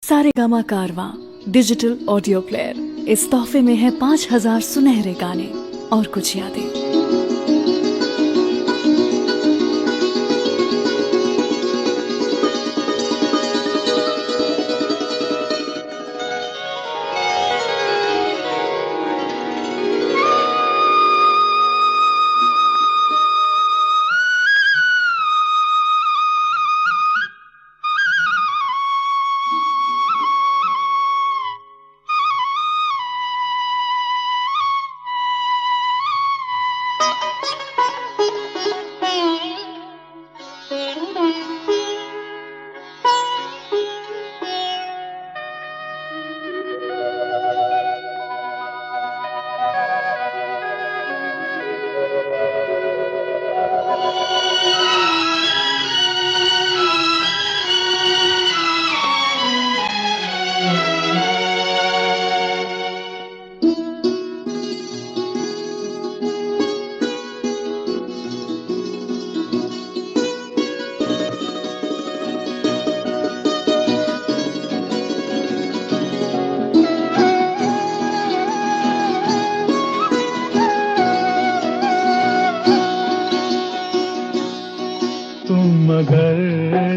सारेगामा कारवां डिजिटल ऑडियो प्लेयर, इस तोहफे में है 5000 सुनहरे गाने और कुछ यादें।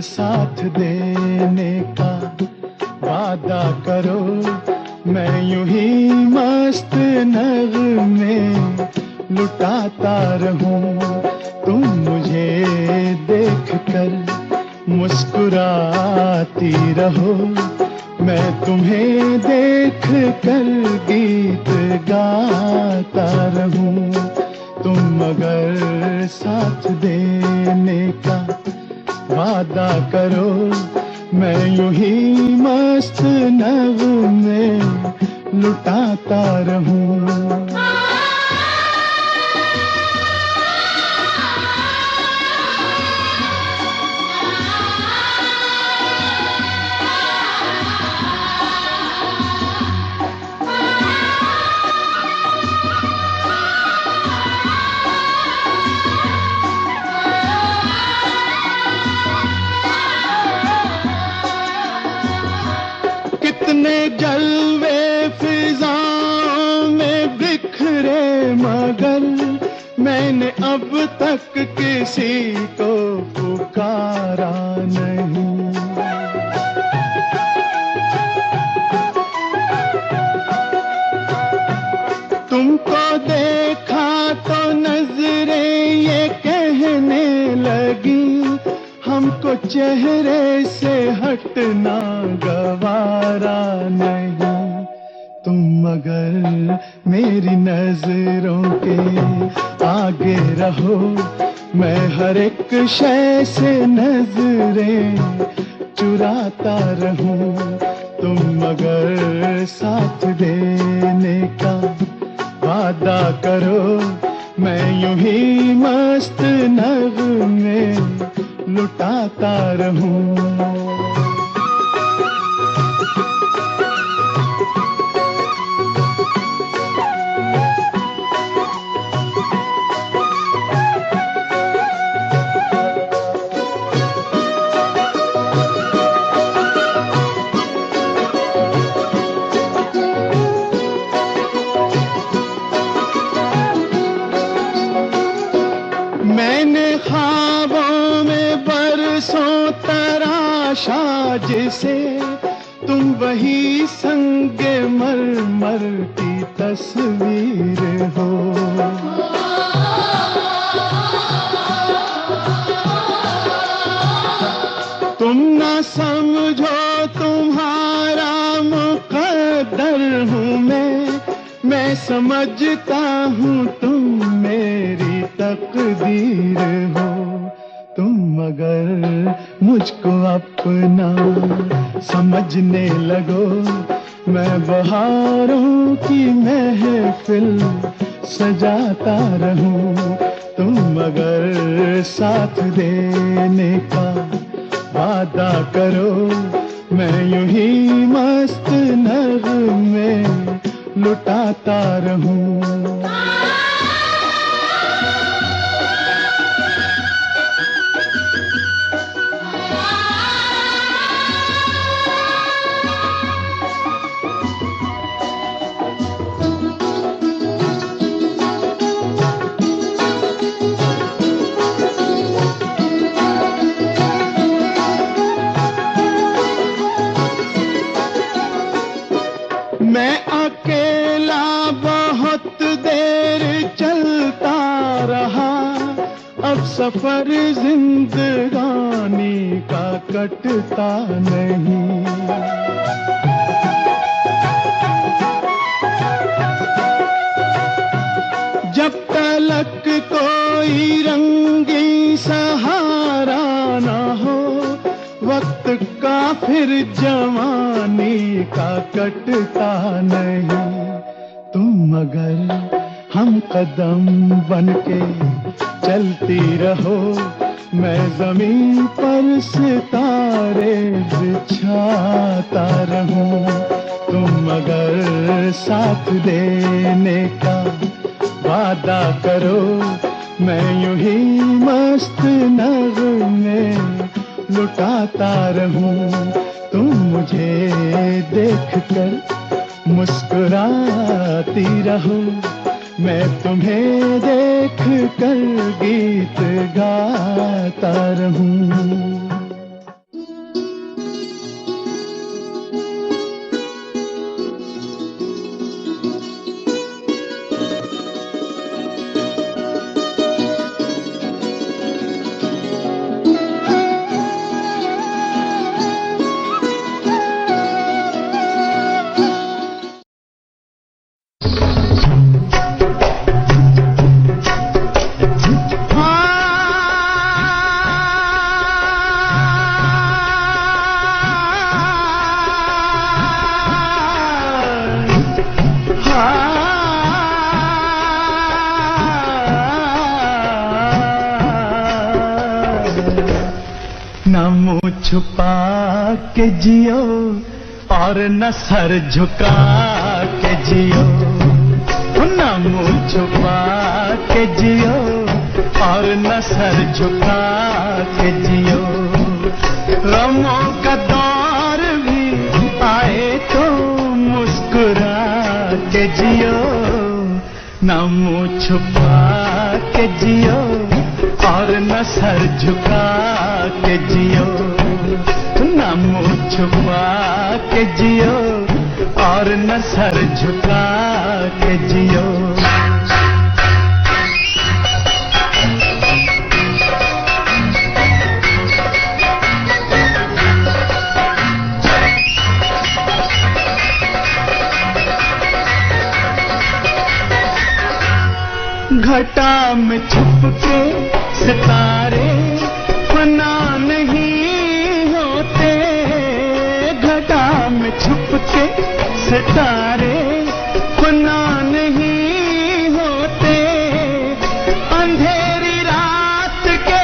साथ देने का वादा करो, मैं यूं ही मस्त नगमे लुटाता रहूं। तुम मुझे देख कर मुस्कुराती रहो, मैं तुम्हें देख कर गीत गाता रहूं। तुम अगर साथ देने का वादा करो, मैं यूं ही मस्त नगमे लुटाता रहूं। कितने जलवे फिजाओं में बिखरे, मगर मैंने अब तक किसी को पुकारा नहीं। तुमको देखा तो नजरें ये कहने लगी, हमको चेहरे से हटना गवारा नहीं। तुम मगर मेरी नजरों के आगे रहो, मैं हर एक शय से नजरें चुराता रहूं। तुम मगर साथ देने का वादा करो, मैं यूं ही मस्त नगमे लुटाता रहूं। मैंने ख्वाबों में बरसों तराशा जिसे, तुम वही संगे मरमर की तस्वीर हो। तुम ना समझो तुम्हारा मुकद्दर हूँ मैं समझता हूँ तुम मेरी तकदीर हो। तुम मगर मुझको अपना समझने लगो, मैं बहारों की महफिल सजाता रहूं। तुम मगर साथ देने का वादा करो, मैं यूं ही मस्त नगमे लुटाता रहूं। मैं अकेला बहुत देर चलता रहा, अब सफर जिंदगानी का कटता नहीं। जब तलक कोई रंगी सहारा ना हो, वक्त का फिर जवानी का कटता नहीं। तुम मगर हम कदम बनके चलती रहो, मैं जमीन पर सितारे बिछाता रहूं। तुम मगर साथ देने का वादा करो, मैं यूं ही मस्त नगमे लुटाता रहूं। तुम मुझे देख कर मुस्कुराती रहो, मैं तुम्हें देख कर गीत गाता रहूं। न मुंह छुपा के जियो और न सर झुका के जियो, न मुंह छुपा के जियो और न सर झुका के जियो। गमों का दौर भी आए तो मुस्कुरा के जियो, न मुंह छुपा के जियो और न सर झुका के जियो, न मुंह छुपा के जियो और न सर झुका के जियो। घटा में छुप के सितारे फना नहीं होते, घटा में छुप के सितारे फना नहीं होते, अंधेरी रात के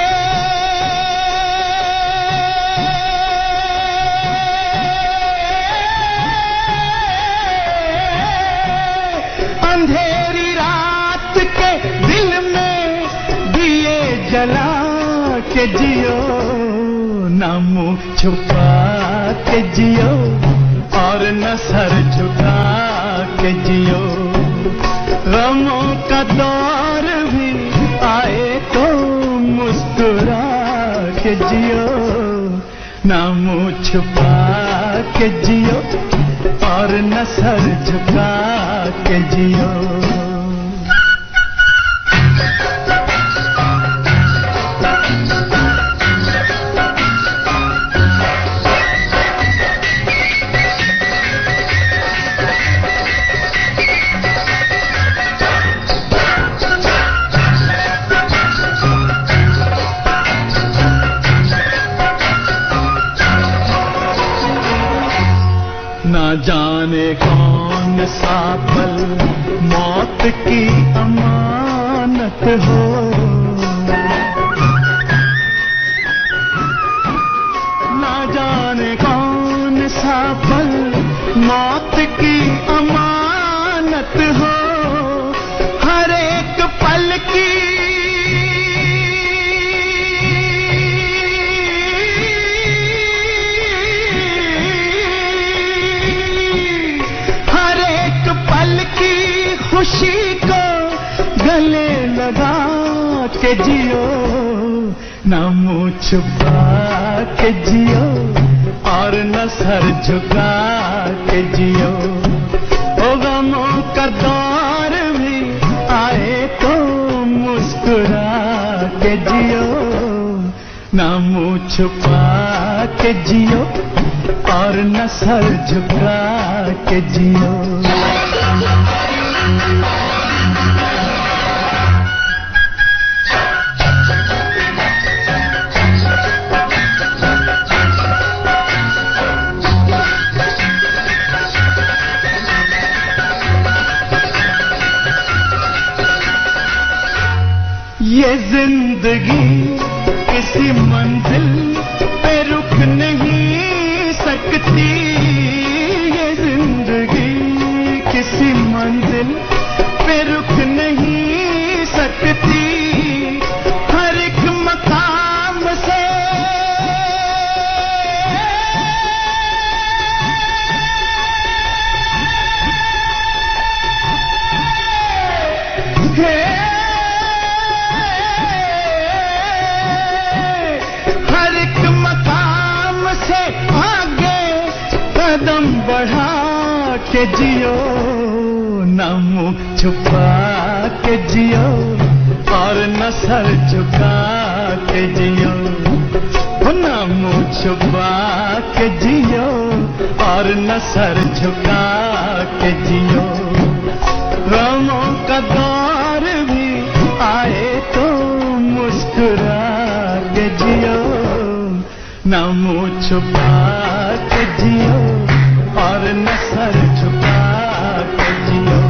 अंधेरी रात के दिल में दिए जला के जियो, न मुंह छुपा के जियो और न सर झुका के जियो। गमों का दौर भी आए तो मुस्कुरा के जियो, न मुंह छुपा के जियो और न सर झुका के जियो। ना जाने कौन सा पल मौत की अमानत हो, ना जाने कौन सा पल मौत की अमानत हो, हर एक पल की खुशी को गले लगा के जियो, न मुंह छुपा के जियो और न सर झुका के जियो। ओ गमों का दौर भी आए तो मुस्कुरा के जियो, न मुंह छुपा के जियो और न सर झुका के जियो। ये जिंदगी किसी मंजिल पे रुक नहीं सकती, ये जिंदगी किसी मंजिल पे रुक नहीं सकती, हर एक मकाम से हर एक मकाम से आगे कदम बढ़ा के जियो, न मुंह छुपा के जियो और न सर झुका के जियो, न मुंह छुपा के जियो और न सर झुका के जियो। गमों का दौर भी आए तो मुस्कुरा के जियो, न मुंह छुपा के जियो और न सर झुका के जियो,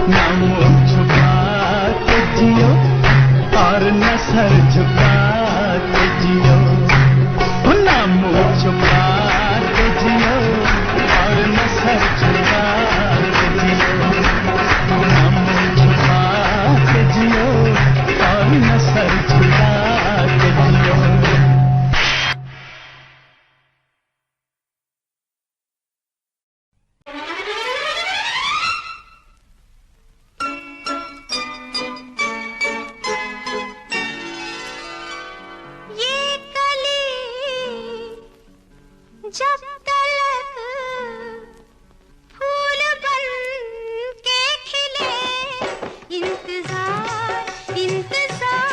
न मुंह छुपा के जियो और न सर झुका के जियो। प्यार छुड़ा के जियो। ये कली जब तलक फूल बन के खिले, इंतजार इंतजार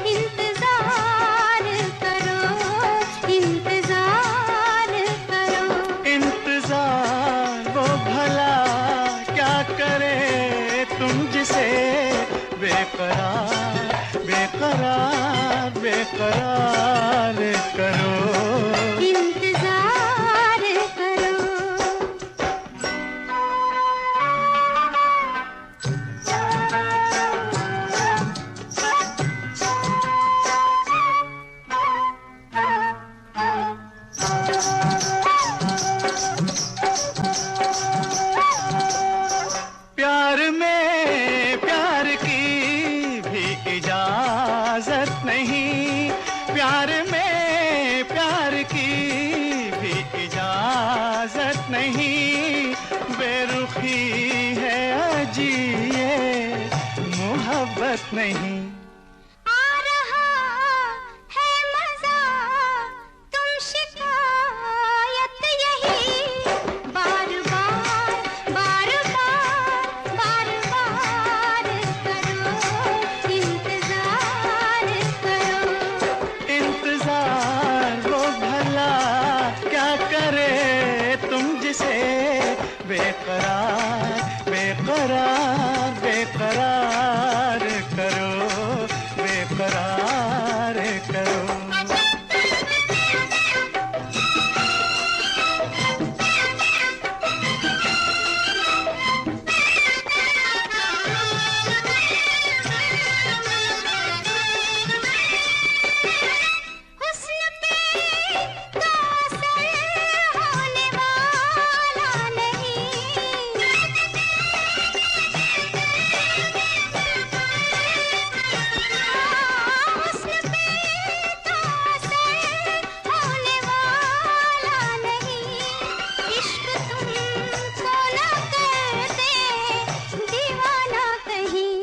इंतजार करो, इंतजार करो। इंतजार वो भला क्या करे तुम जिसे बेकरार बेकरार बेकरार करो। इंतजार करो। प्यार में प्यार की भी इजाजत नहीं, प्यार में प्यार की भी इजाजत नहीं, बेरुखी है अजी ये मोहब्बत नहीं। आ रहा है मजा तुम शिकायत यही, बार बार बार बार बार बार करो, इंतजार करो। इंतजार वो भला क्या करे तुम जिसे बेकरार बेकरार बेकरार करो, बेकरार करो। हुस्न पे तो असर होने वाला नहीं, हुस्न पे तो असर होने वाला नहीं, इश्क तुमको न कर दे दीवाना कहीं।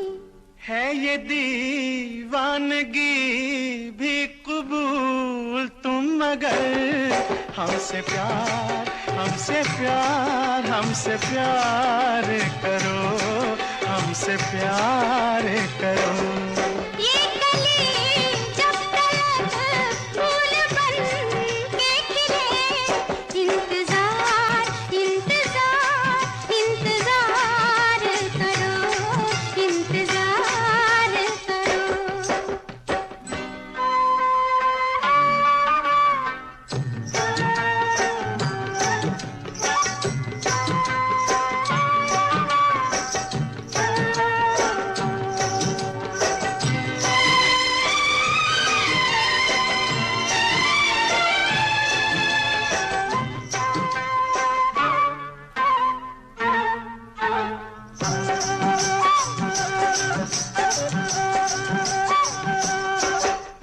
है ये दीवानगी भी कबूल तुम मगर हमसे प्यार हमसे प्यार हमसे प्यार करो, हमसे प्यार करो। ये कली जब तलक फूल बन के खिले, इंतजार इंतजार इंतजार करो, इंतजार करो।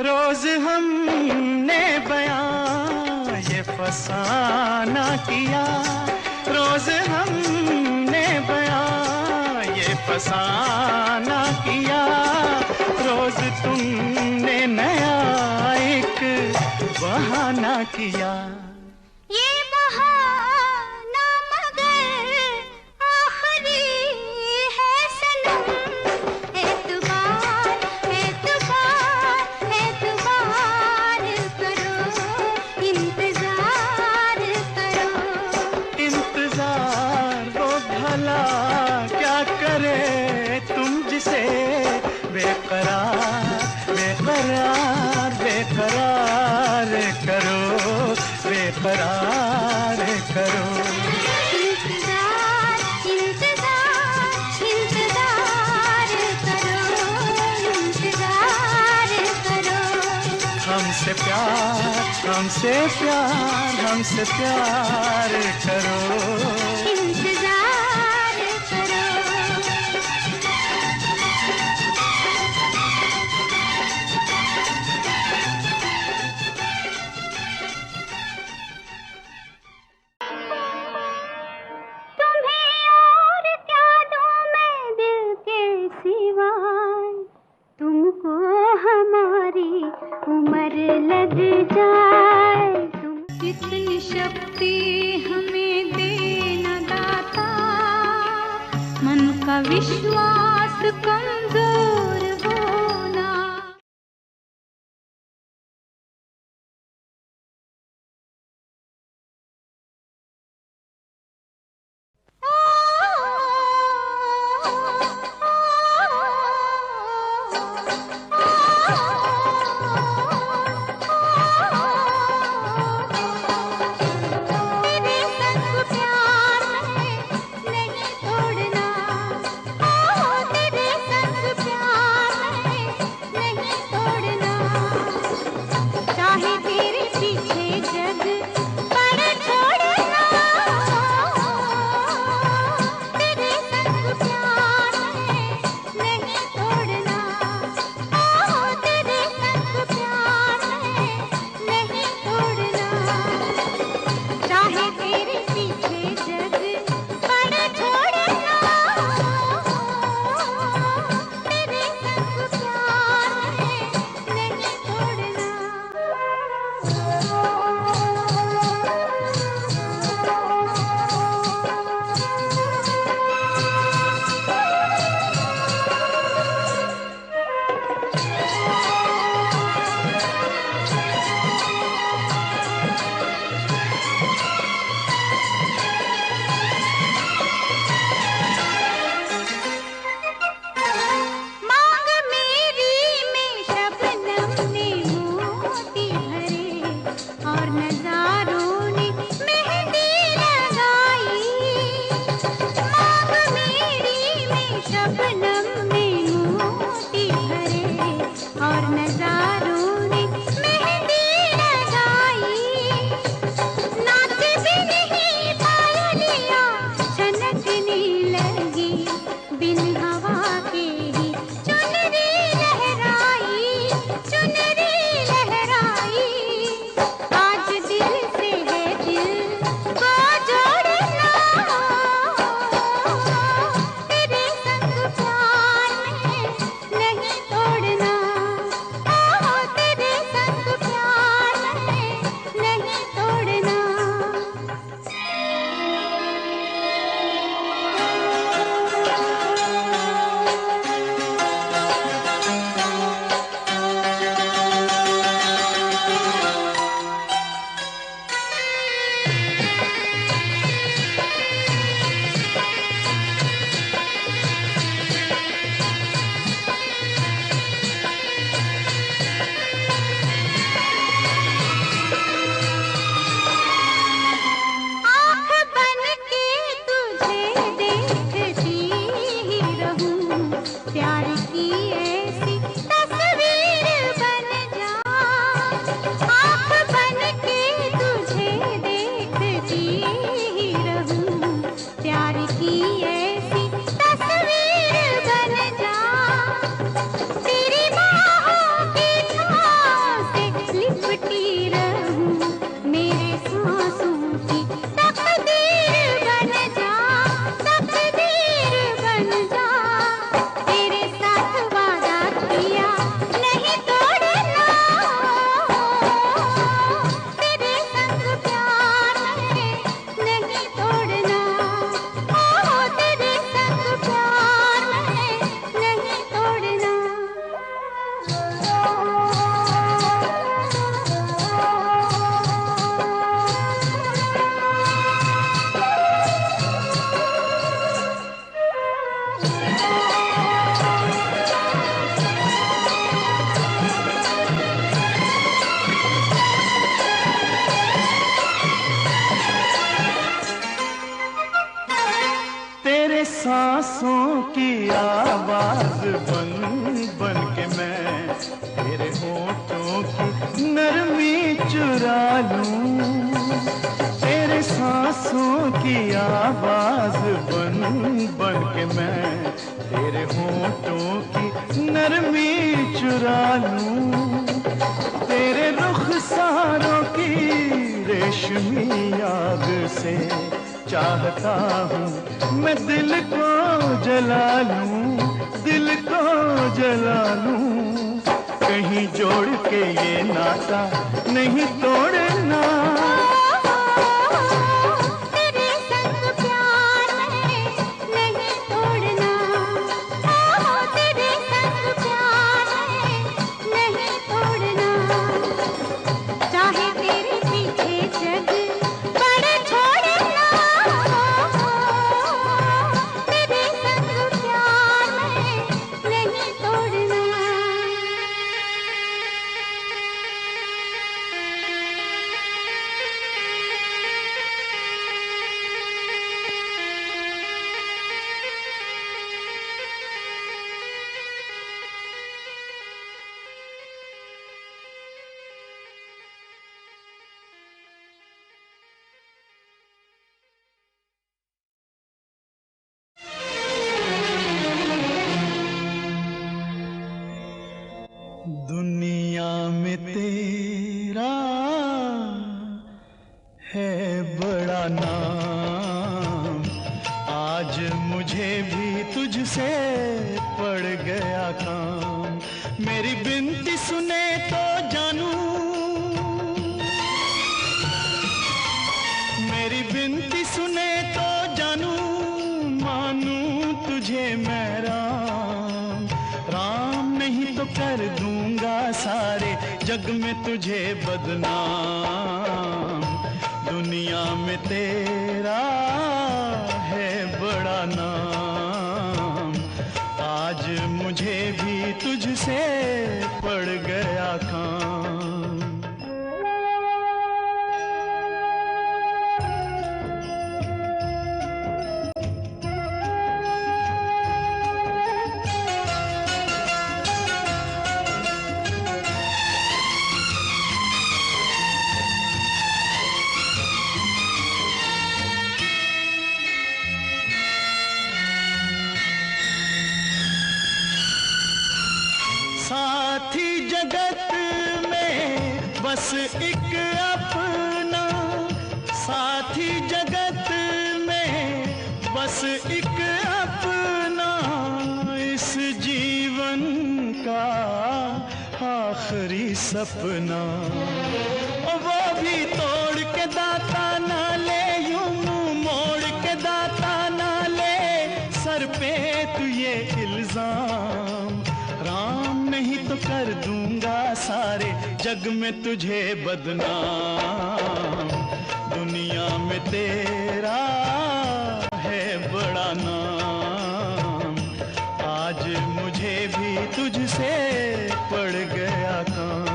रोज हमने बयां ये फसाना किया, रोज हमने बयां ये फसाना किया, रोज तुमने नया एक बहाना किया। ये बहाना मगर आखिरी है सनम, एतबार एतबार एतबार करो, इंतजार करो। इंतजार वो भला क्या करे तुम जिसे बेकरार बेकरार बेकरार करो, बेकरार करो। इंतजार इंतजार इंतजार करो, इंतजार करो। हमसे प्यार हमसे प्यार हमसे प्यार करो, इंतजार करो। सिवाय तुमको हमारी उम्र लग जाए। तुम कितनी शक्ति हमें देना दाता, मन का विश्वास कमजोर होना। तेरे संग प्यार में नहीं तोड़ना, तेरे संग प्यार में नहीं तोड़ना। चाहे तेरे पीछे जग पर छोड़ना, तेरे संग प्यार में नहीं तोड़ना, तेरे संग प्यार में नहीं तोड़ना। चाहे तेरे पीछे जग पर छोड़ना, तेरे संग प्यार में नहीं तोड़ना। मांग मेरी में शबनम ने मोती भरे और नजारों ने मेहंदी लगाई। मांग मेरी में शबनम ने मोती भरे और नजारों ने मेहंदी लगाई। नाच भी नहीं पायलियां छनकने लगी, बिन हवा के ही चुनरी लहराई, चुनरी लहराई। आज दिल से है दिल को जोड़ना, तेरे संग प्यार में नहीं तोड़ना, तेरे संग प्यार में नहीं तोड़ना। आँख बन के तुझे देखती ही रहूं, प्यार की ऐसी तस्वीर बन जा। आँख बन के तुझे देखती ही रहूं, प्यार की ऐसी तस्वीर बन जा। तेरी बाहों की छाँव से लिपटी रहूं, मेरे सांसों की तकदीर बन जा, तकदीर बन जा। तेरे साथ वादा किया नहीं तोड़ना, तेरे संग प्यार में नहीं तोड़ना, तेरे संग प्यार में नहीं तोड़ना। तेरे सांसों की आवाज बन बन के मैं तेरे होठों की नरमी चुरा लूं। तेरे सांसों की आवाज बन बन के मैं तेरे होठों की नरमी चुरा लूं। तेरे रुखसारों की रेशमी आग से चाहता हूँ मैं दिल को जला लूं, दिल को जला लूं, कहीं जोड़ के ये नाता नहीं तोड़ना। तेरे संग प्यार में नहीं तोड़ना, तेरे संग प्यार में नहीं तोड़ना। चाहे तेरे पीछे जग बड़े छोड़ना, तेरे संग प्यार में नहीं तोड़ना। दुनिया में तेरा है बड़ा नाम, आज मुझे भी तुझसे पड़ गया काम। मेरी बिनती सुने तो जानू, मेरी बिनती सुने तो जानू, मानू तुझे मैं राम। राम नहीं तो कर दूंगा सारे जग में तुझे बदनाम। दुनिया में तेरा है बड़ा नाम, आज मुझे भी तुझसे पड़ गया काम। साथी जगत में बस एक अपना, साथी जगत में बस एक अपना, इस जीवन का आखिरी सपना। वो भी तोड़ के दाता ना ले, यूं मुंह मोड़ के दाता ना ले, सर पे तू ये इल्जाम। राम नहीं तो कर दूंगा सारे जग में तुझे बदनाम। दुनिया में तेरा है बड़ा नाम, आज मुझे भी तुझसे पड़ गया काम।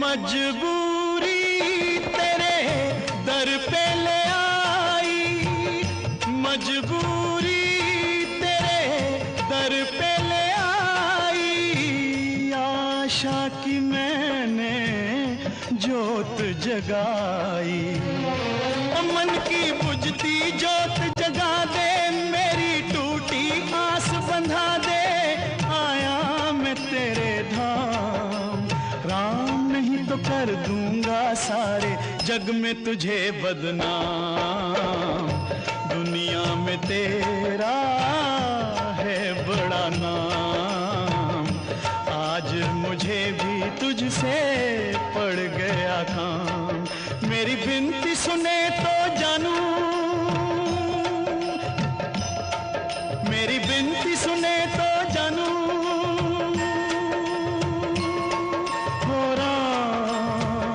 मजबूरी तेरे दर पे ले आई, मजबूरी तेरे दर पे ले आई। आशा की मैंने जोत जगाई, मन की बुझती जोत जगा दे, मेरी टूटी आस बंधा दे। आया मैं तेरे धाम, राम नहीं तो कर दूंगा सारे जग में तुझे बदनाम। दुनिया में तेरा है बड़ा नाम, आज मुझे भी तुझसे पड़ गया काम। मेरी बिनती सुने तो जानू, मेरी बिनती सुने तो जानू। हो राम,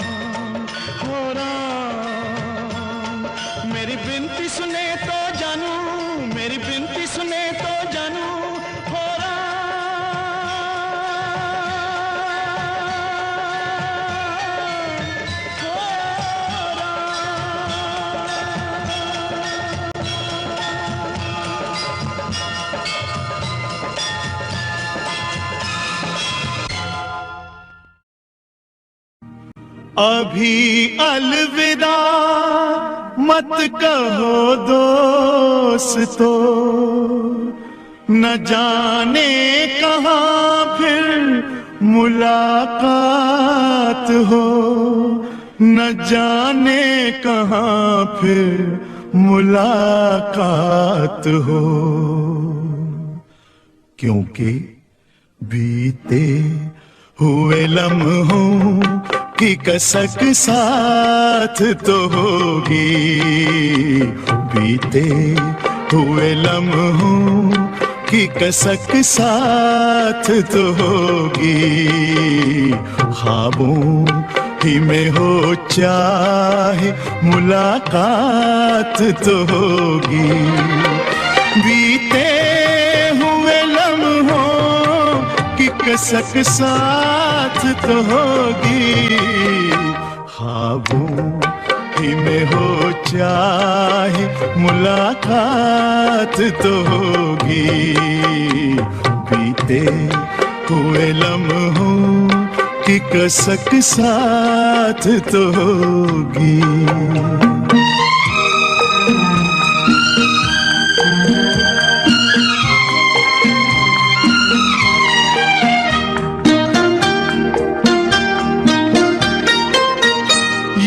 हो राम, मेरी बिनती सुने तो जानू, मेरी बिनती सुने तो जानू। हो राम, अभी अलविदा मत कहो दोस्तों, न जाने कहाँ फिर मुलाकात हो, न जाने कहाँ फिर मुलाकात हो। क्योंकि बीते हुए लम्हों की कसक साथ तो होगी, बीते हुए लम्हों की कसक साथ तो होगी। ख्वाबों ही में हो चाहे मुलाकात तो होगी, बीते हुए लम्हों की कसक साथ तो होगी। ख्वाबों ही में हो चाहे मुलाकात तो होगी, बीते हुए लम्हों की कसक साथ तो होगी।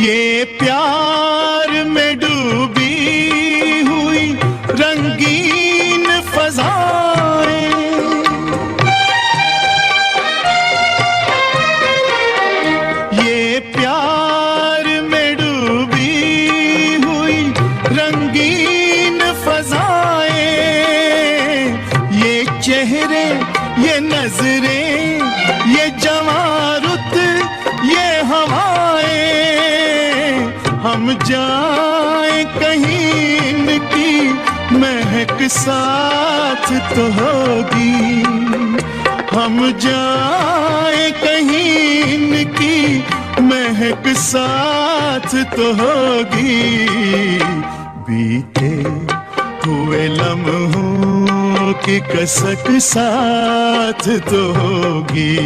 ये प्यार में डूबी हुई रंगीन फज़ाएं, ये प्यार में डूबी हुई रंगीन फज़ाएं, ये चेहरे ये नजरें ये जवारुत ये हवाएं, हम जाएं कहीं इनकी महक साथ तो होगी, हम जाएं कहीं इनकी महक साथ तो होगी। बीते हुए लम्हों की कसक साथ तो होगी,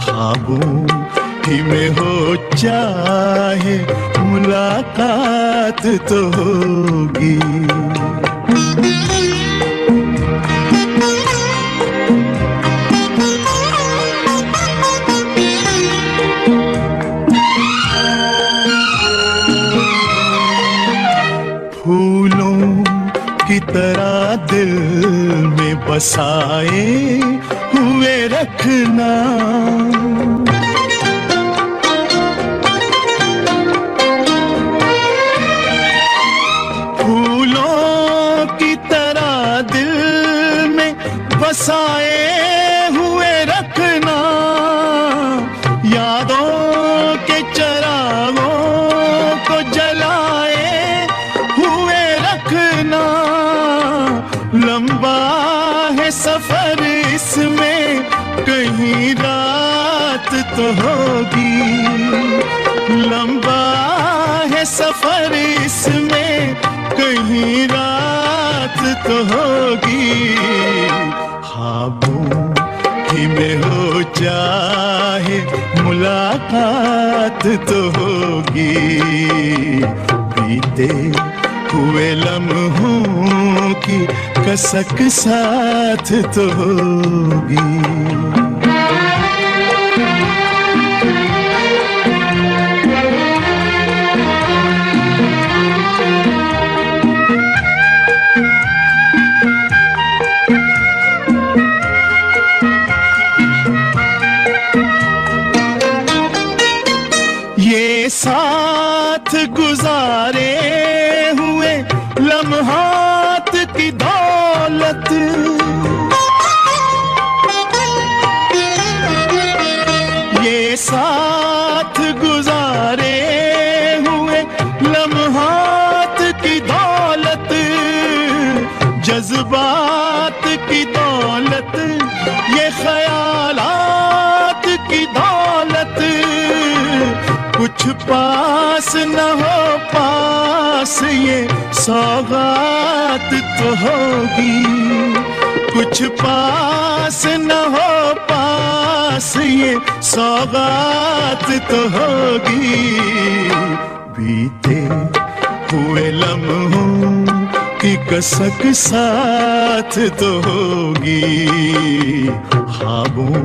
ख्वाबों ही में हो चाहे मुलाकात तो होगी। फूलों की तरह दिल में बसाए हुए रखना, फूलों की तरह दिल में बसाए हुए रखना, यादों के चरागों को जलाए हुए रखना। लंबा है सफर इसमें कहीं रात तो होगी, लंबा है सफर इसमें कहीं रात तो होगी। ख्वाबों ही में हो चाहे मुलाकात तो होगी, बीते हुए लम्हों की कसक साथ तो होगी। ये साथ गुजारे हुए लम्हात की दौलत, ये साथ गुजारे हुए लम्हात की दौलत, जज्बात की दौलत, ये ख्यालात की दौलत, कुछ पास न हो पास ये सौगात तो होगी, कुछ पास न हो पास पास ये सौगात तो होगी, बीते हुए लम्हों की कसक साथ तो होगी, ख्वाबों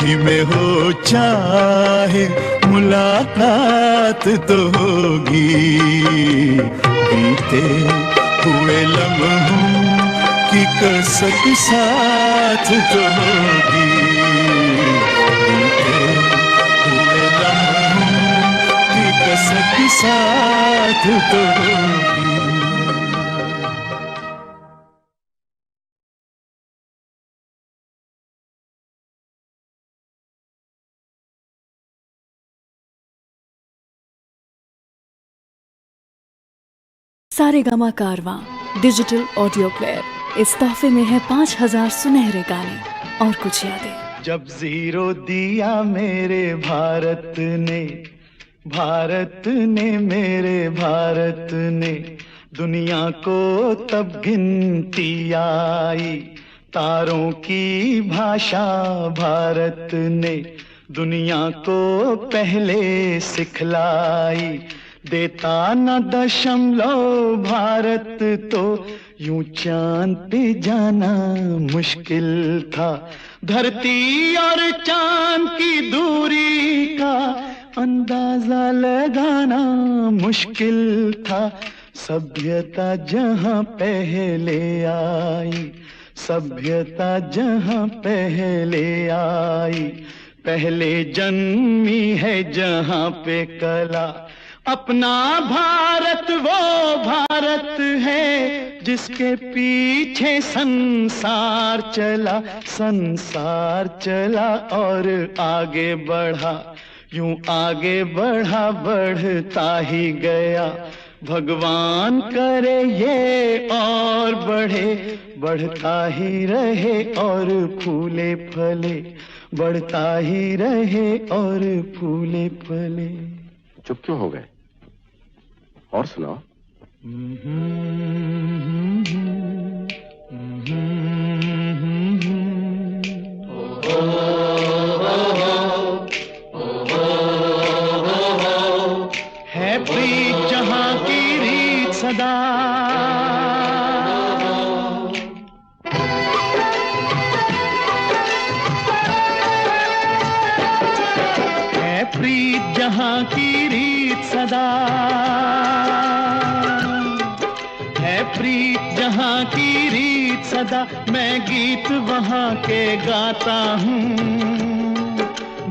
ही में हो चाहे मुलाकात तो होगी, बीते हुए लम्हों की कसक साथ तो होगी, बीते हुए लम्हों की कसक साथ तो होगी। सारेगामा कारवां डिजिटल ऑडियो प्लेयर। इस तोहफे में है 5000 सुनहरे गाने और कुछ यादें। जब जीरो दिया मेरे भारत ने, भारत ने मेरे भारत ने, दुनिया को तब गिनती आई, तारों की भाषा भारत ने दुनिया को पहले सिखलाई, देता न दशमलव भारत तो यूं चांद पे जाना मुश्किल था, धरती और चांद की दूरी का अंदाजा लगाना मुश्किल था, सभ्यता जहां पहले आई, सभ्यता जहां पहले आई, पहले जन्मी है जहां पे कला, अपना भारत वो भारत है जिसके पीछे संसार चला, संसार चला और आगे बढ़ा, यूं आगे बढ़ा बढ़ता ही गया, भगवान करे ये और बढ़े, बढ़ता ही रहे और फूले फले, बढ़ता ही रहे और फूले फले। चुप क्यों हो गए? और सुनाओ। है प्रीत जहां की रीत सदा, है प्रीत जहां की रीत सदा, है प्रीत जहां की रीत सदा, मैं गीत वहां के गाता हूँ,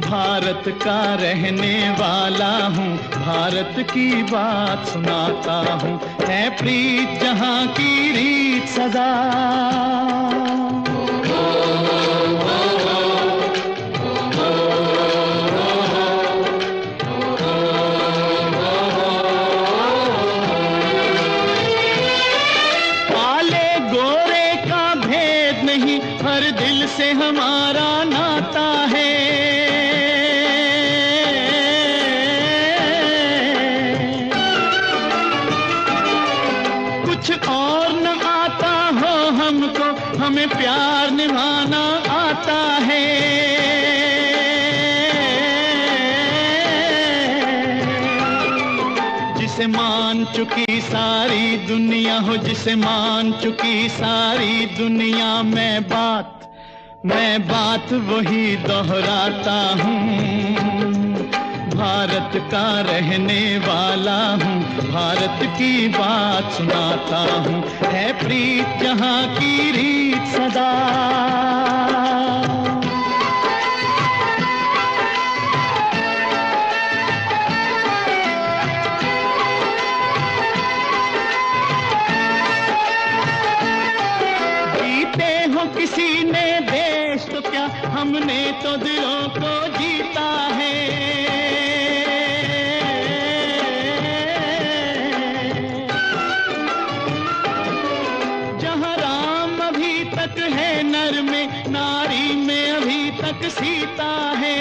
भारत का रहने वाला हूँ, भारत की बात सुनाता हूँ, है प्रीत जहां की रीत सदा। काले गोरे का भेद नहीं, हर दिल से हमारा नाता है, और न आता हो हमको, हमें प्यार निभाना आता है, जिसे मान चुकी सारी दुनिया हो, जिसे मान चुकी सारी दुनिया, मैं बात वही दोहराता हूँ, भारत का रहने वाला हूँ, भारत की बात सुनाता हूँ, है प्रीत जहां की रीत सदा। जीते हो किसी ने देश तो क्या, हमने तो दिलों को जीता है, है नर में नारी में अभी तक सीता है,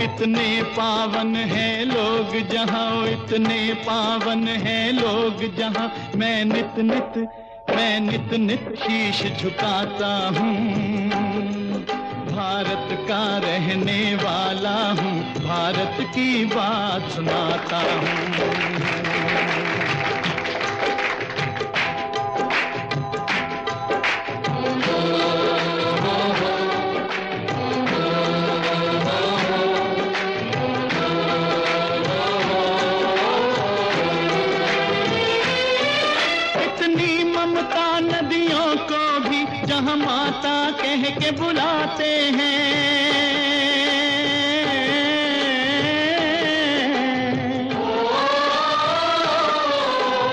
इतने पावन है लोग जहां, इतने पावन है लोग जहां, मैं नित नित मैं नित नित शीश झुकाता हूँ। भारत का रहने वाला हूँ, भारत की बात सुनाता हूँ। नदियों को भी जहाँ माता कह के बुलाते हैं,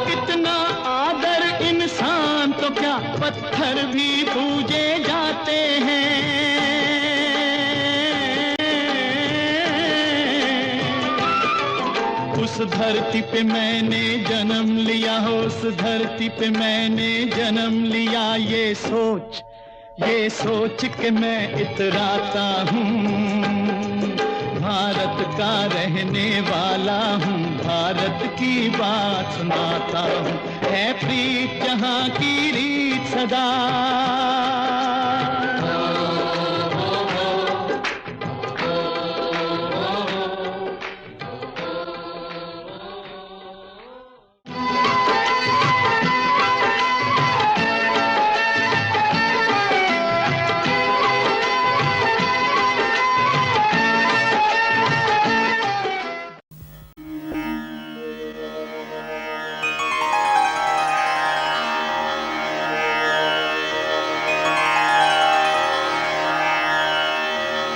कितना आदर इंसान तो क्या पत्थर भी पूजे जाते हैं। उस धरती पे मैंने जन्म लिया, उस धरती पे मैंने जन्म लिया, ये सोच के मैं इतराता हूँ। भारत का रहने वाला हूँ, भारत की बात सुनाता हूँ। है प्रीत जहाँ की रीत सदा,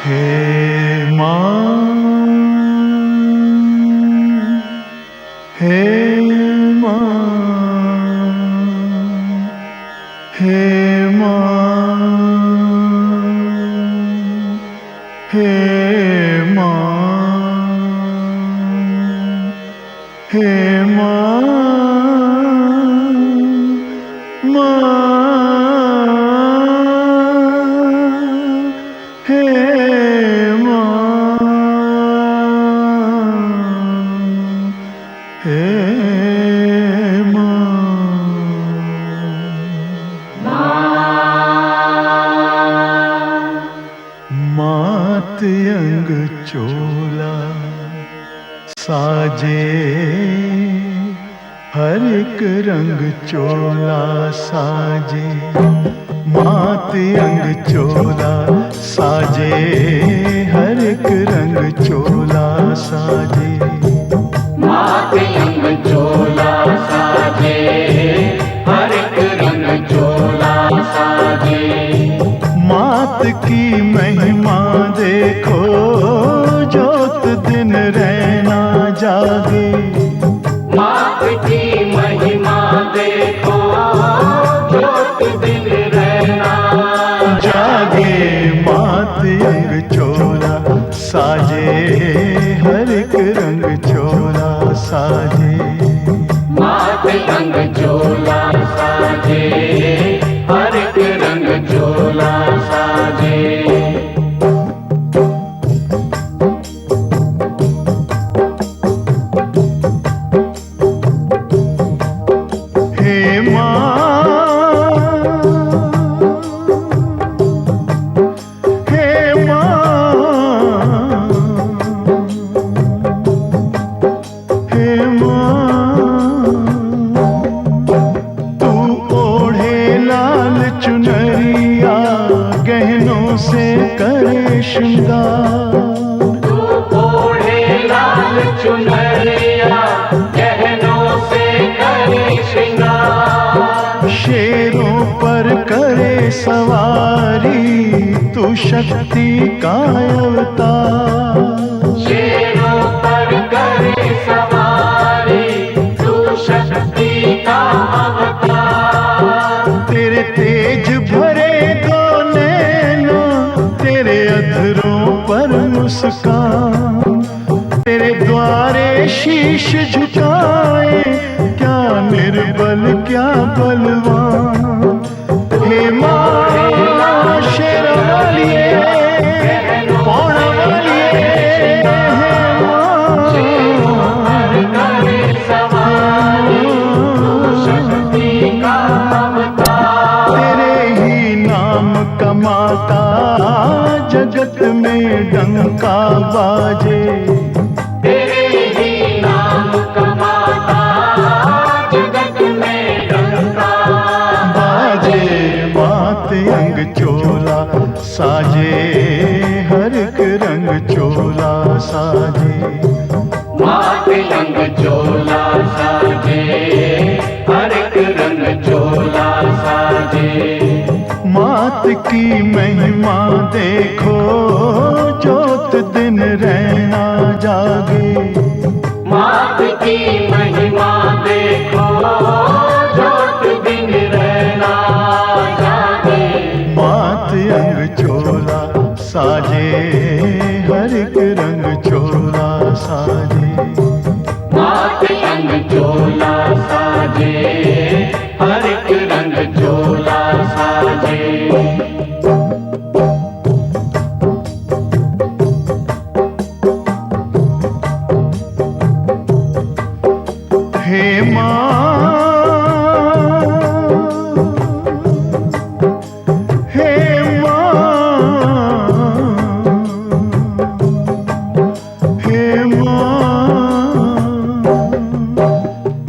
हे माँ, हे माँ, हे माँ, हे माँ, हे माँ, माँ, मातयंग चोला साजे, हर एक रंग चोला साजे। मातयंग चोला साजे, हर एक रंग चोला साजे। मातयंग चोला साजे, हर एक रंग चोला साजे। मात की महिमा देखो, जोत दिन रहना जागे। मात की महिमा देखो, जोत दिन रहना जागे। मातयंग चोला साजे, हर एक रंग चोला साजे। मातयंग चोला साजे, हर एक रंग चोला साजे। हे माँ, हे माँ, हे माँ, तू ओढ़े लाल चुनरिया, गहनों से करे श्रृंगार। तू ओढ़े लाल चुनरिया, गहनों से करे श्रृंगार। शेरों पर करे सवारी, तू शक्ति का अवतार। शेरों पर करे सवारी, तू शक्ति का अवतार। तेरे तेज भरे दो नैनों, तेरे अधरों पर मुस्कान। तेरे द्वारे शीश झुकाए, क्या निर्बल क्या बलवान। हे माँ शेरवालिए, पौड़वालिए, हे माँ, करे सवारी, तू शक्ति का अवतार। बाजे, तेरे ही नाम कमाता जगत में डंका बाजे मात अंग चोला साजे, हर एक रंग चोला साजे, मात रंग चोला साजे, हर एक रंग चोला साजे। मात की महिमा देखो, जोत दिन रहना जागे, मात की महिमा देखो, जोत दिन रहना जागे। मात अंग चोला साजे, हर एक रंग चोला साजे, मात अंग चोला साजे, हर एक रंग चोला साजे। हे माँ, हे माँ, हे माँ,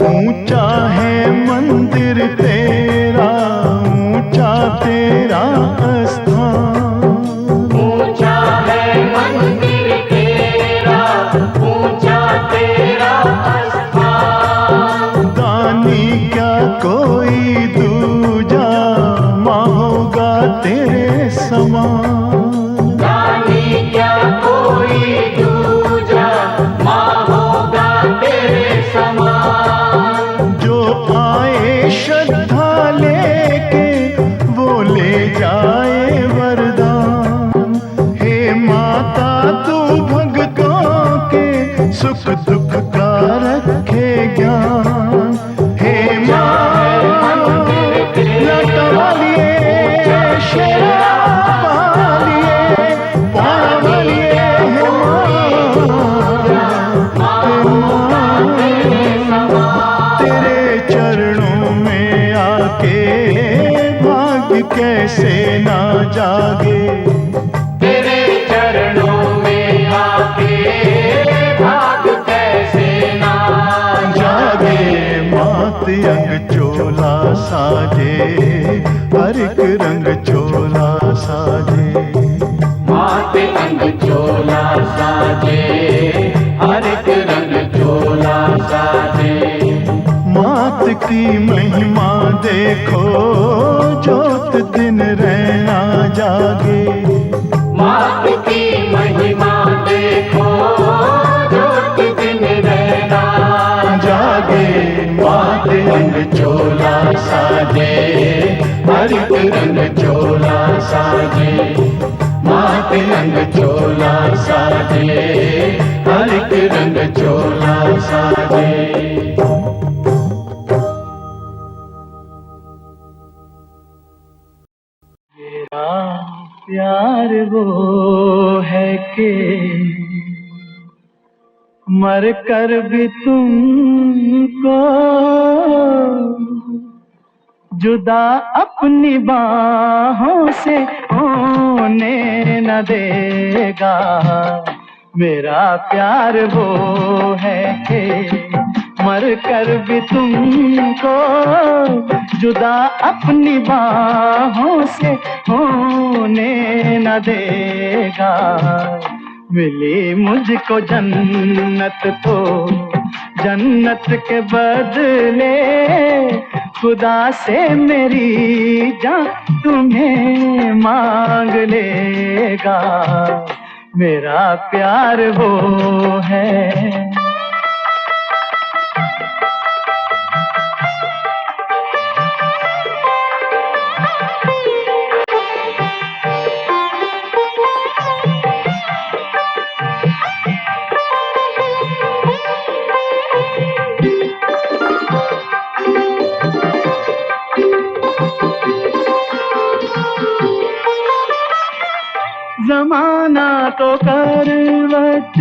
ऊंचा है मंदिर तेरा, ऊंचा तेरा स्थान, ऊंचा है मंदिर तेरा, ऊंचा तेरा स्थान। दानी क्या कोई दूजा, माँ होगा तेरे समान, दानी क्या कोई दूजा, माँ होगा तेरे समान। जो आए श्रद्धा लेके वो ले जाए वरदान। हे माता तू भक्तों के सुख दुख का रखे ज्ञान। हे माँ लटवालिए शेरा वालिए पार वालिए, हे माँ तेरे चरणों में आके भाग्य कैसे ना जागे, तेरे चरणों में आके भाग कैसे ना जागे। मात अंग चोला साजे, हर एक रंग चोला साजे, मात अंग चोला साजे, हर एक रंग चोला साजे। मात की महिमा देखो, जोत दिन रहना जागे, मात की महिमा देखो, जोत दिन रहना जागे। मात अंग चोला साजे, हर एक रंग चोला साजे, मात अंग चोला साजे, हर एक रंग चोला साजे। मेरा प्यार वो है कि मर कर भी तुमको जुदा अपनी बाहों से होने न देगा। मेरा प्यार वो है कि मर कर भी तुमको जुदा अपनी बाहों से होने न देगा। मिली मुझको जन्नत तो जन्नत के बदले खुदा से मेरी जान तुम्हें मांग लेगा। मेरा प्यार वो है। जमाना तो करवट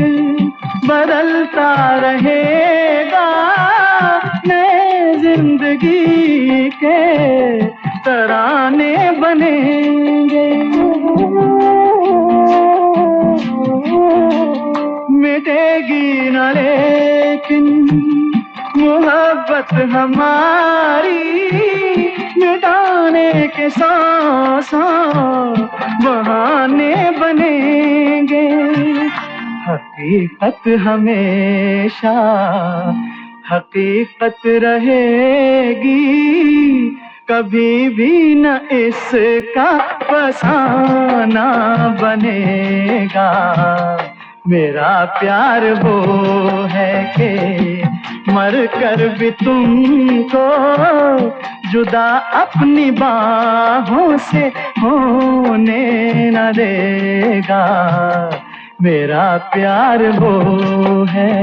बदलता रहेगा, नए जिंदगी के तराने बनेंगे। मोहब्बत हमारी मिटाने के 100 बहाने बनेंगे। हकीकत हमेशा हकीकत रहेगी, कभी भी न इसका फसाना बनेगा। मेरा प्यार वो है कि मर कर भी तुमको जुदा अपनी बाहों से होने न देगा। मेरा प्यार वो है।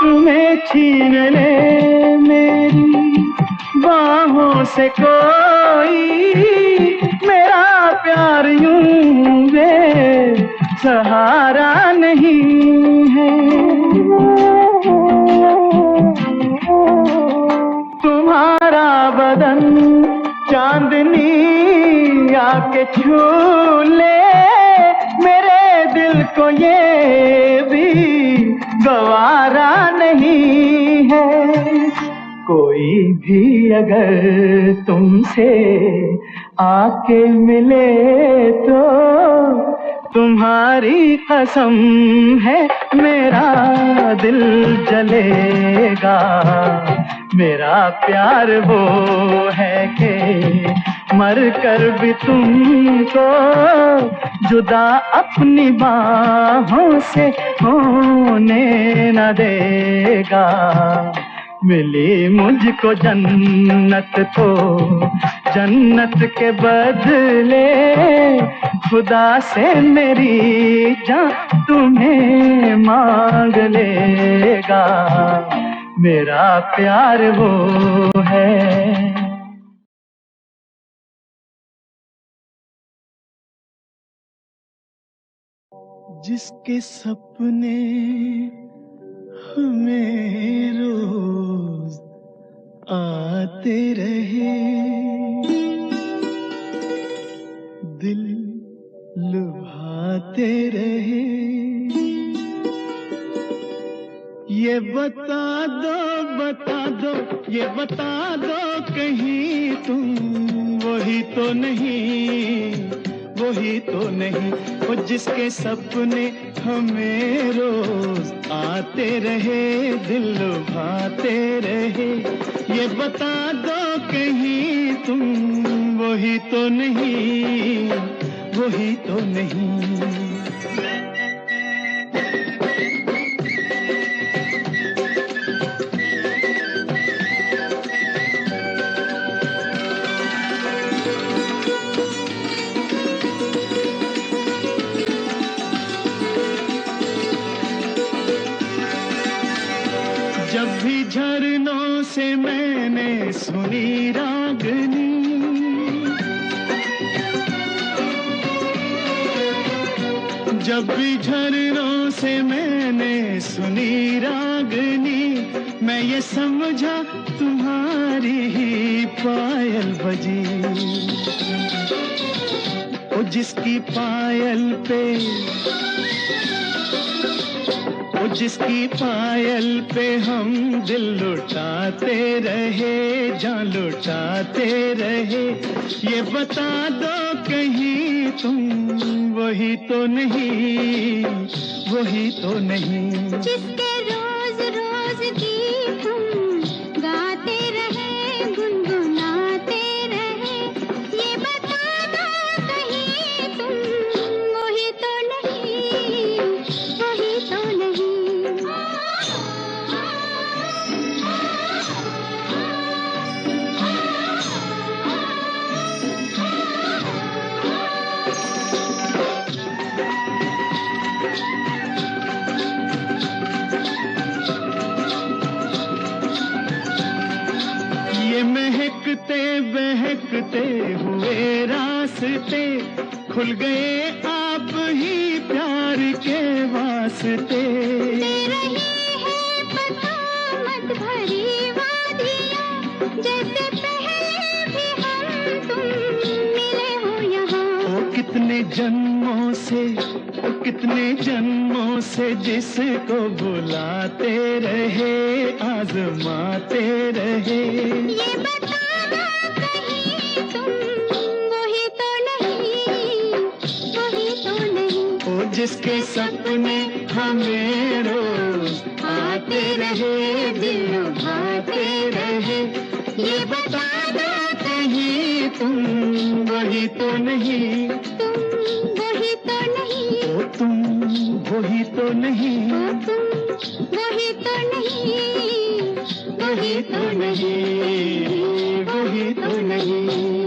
तुम्हें छीन ले मेरी बाहों से कोई, मेरा प्यार यूं बेसहारा नहीं है। तुम्हारा बदन चांदनी आके छू ले, मेरे दिल को ये भी गवारा नहीं है। कोई भी अगर तुमसे आके मिले तो तुम्हारी कसम है मेरा दिल जलेगा। मेरा प्यार वो है कि मर कर भी तुमको जुदा अपनी बाहों से होने न देगा। मिली मुझको जन्नत तो जन्नत के बदले खुदा से मेरी जान तुम्हें मांग लेगा। मेरा प्यार वो है। जिसके सपने हमें रोज आते रहे, दिल लुभाते रहे। ये बता दो, ये बता दो कहीं तुम वही तो नहीं, वही तो नहीं। वो जिसके सपने हमें रोज आते रहे, दिल लुभाते रहे। ये बता दो कहीं तुम वही तो नहीं, वही तो नहीं। जब भी झरनों से मैंने सुनी रागनी, जब भी झरनों से मैंने सुनी रागनी, मैं ये समझा तुम्हारी ही पायल बजी। ओ जिसकी पायल पे, ओ जिसकी पायल पे हम दिल लुटाते रहे, जान लुटाते रहे। ये बता दो कहीं तुम वही तो नहीं, वही तो नहीं। जिसके रोज रोज गीत हम गाते रहे, गुनगुनाते रहे। ये बता दो कहीं तुम वही तो नहीं, वही तो नहीं। ये महकते बहकते हुए रास्ते खुल गए आप ही प्यार के वास्ते। दे रही रात भरी वादियाँ, जैसे पहले भी हम तुम मिले हो यहाँ। ओ कितने जन्मों से जिसको बुलाते रहे, आजमाते रहे। ये बताना कहीं तुम वही तो नहीं, वही तो नहीं। ओ जिसके सपने हमें रोज आते रहे, दिल लुभाते रहे। ये बताना कहीं तुम वही तो नहीं, तुम वही तो नहीं, ओ तुम वही तो नहीं, ओ तुम वही तो नहीं, वही तो नहीं, वही तो नहीं।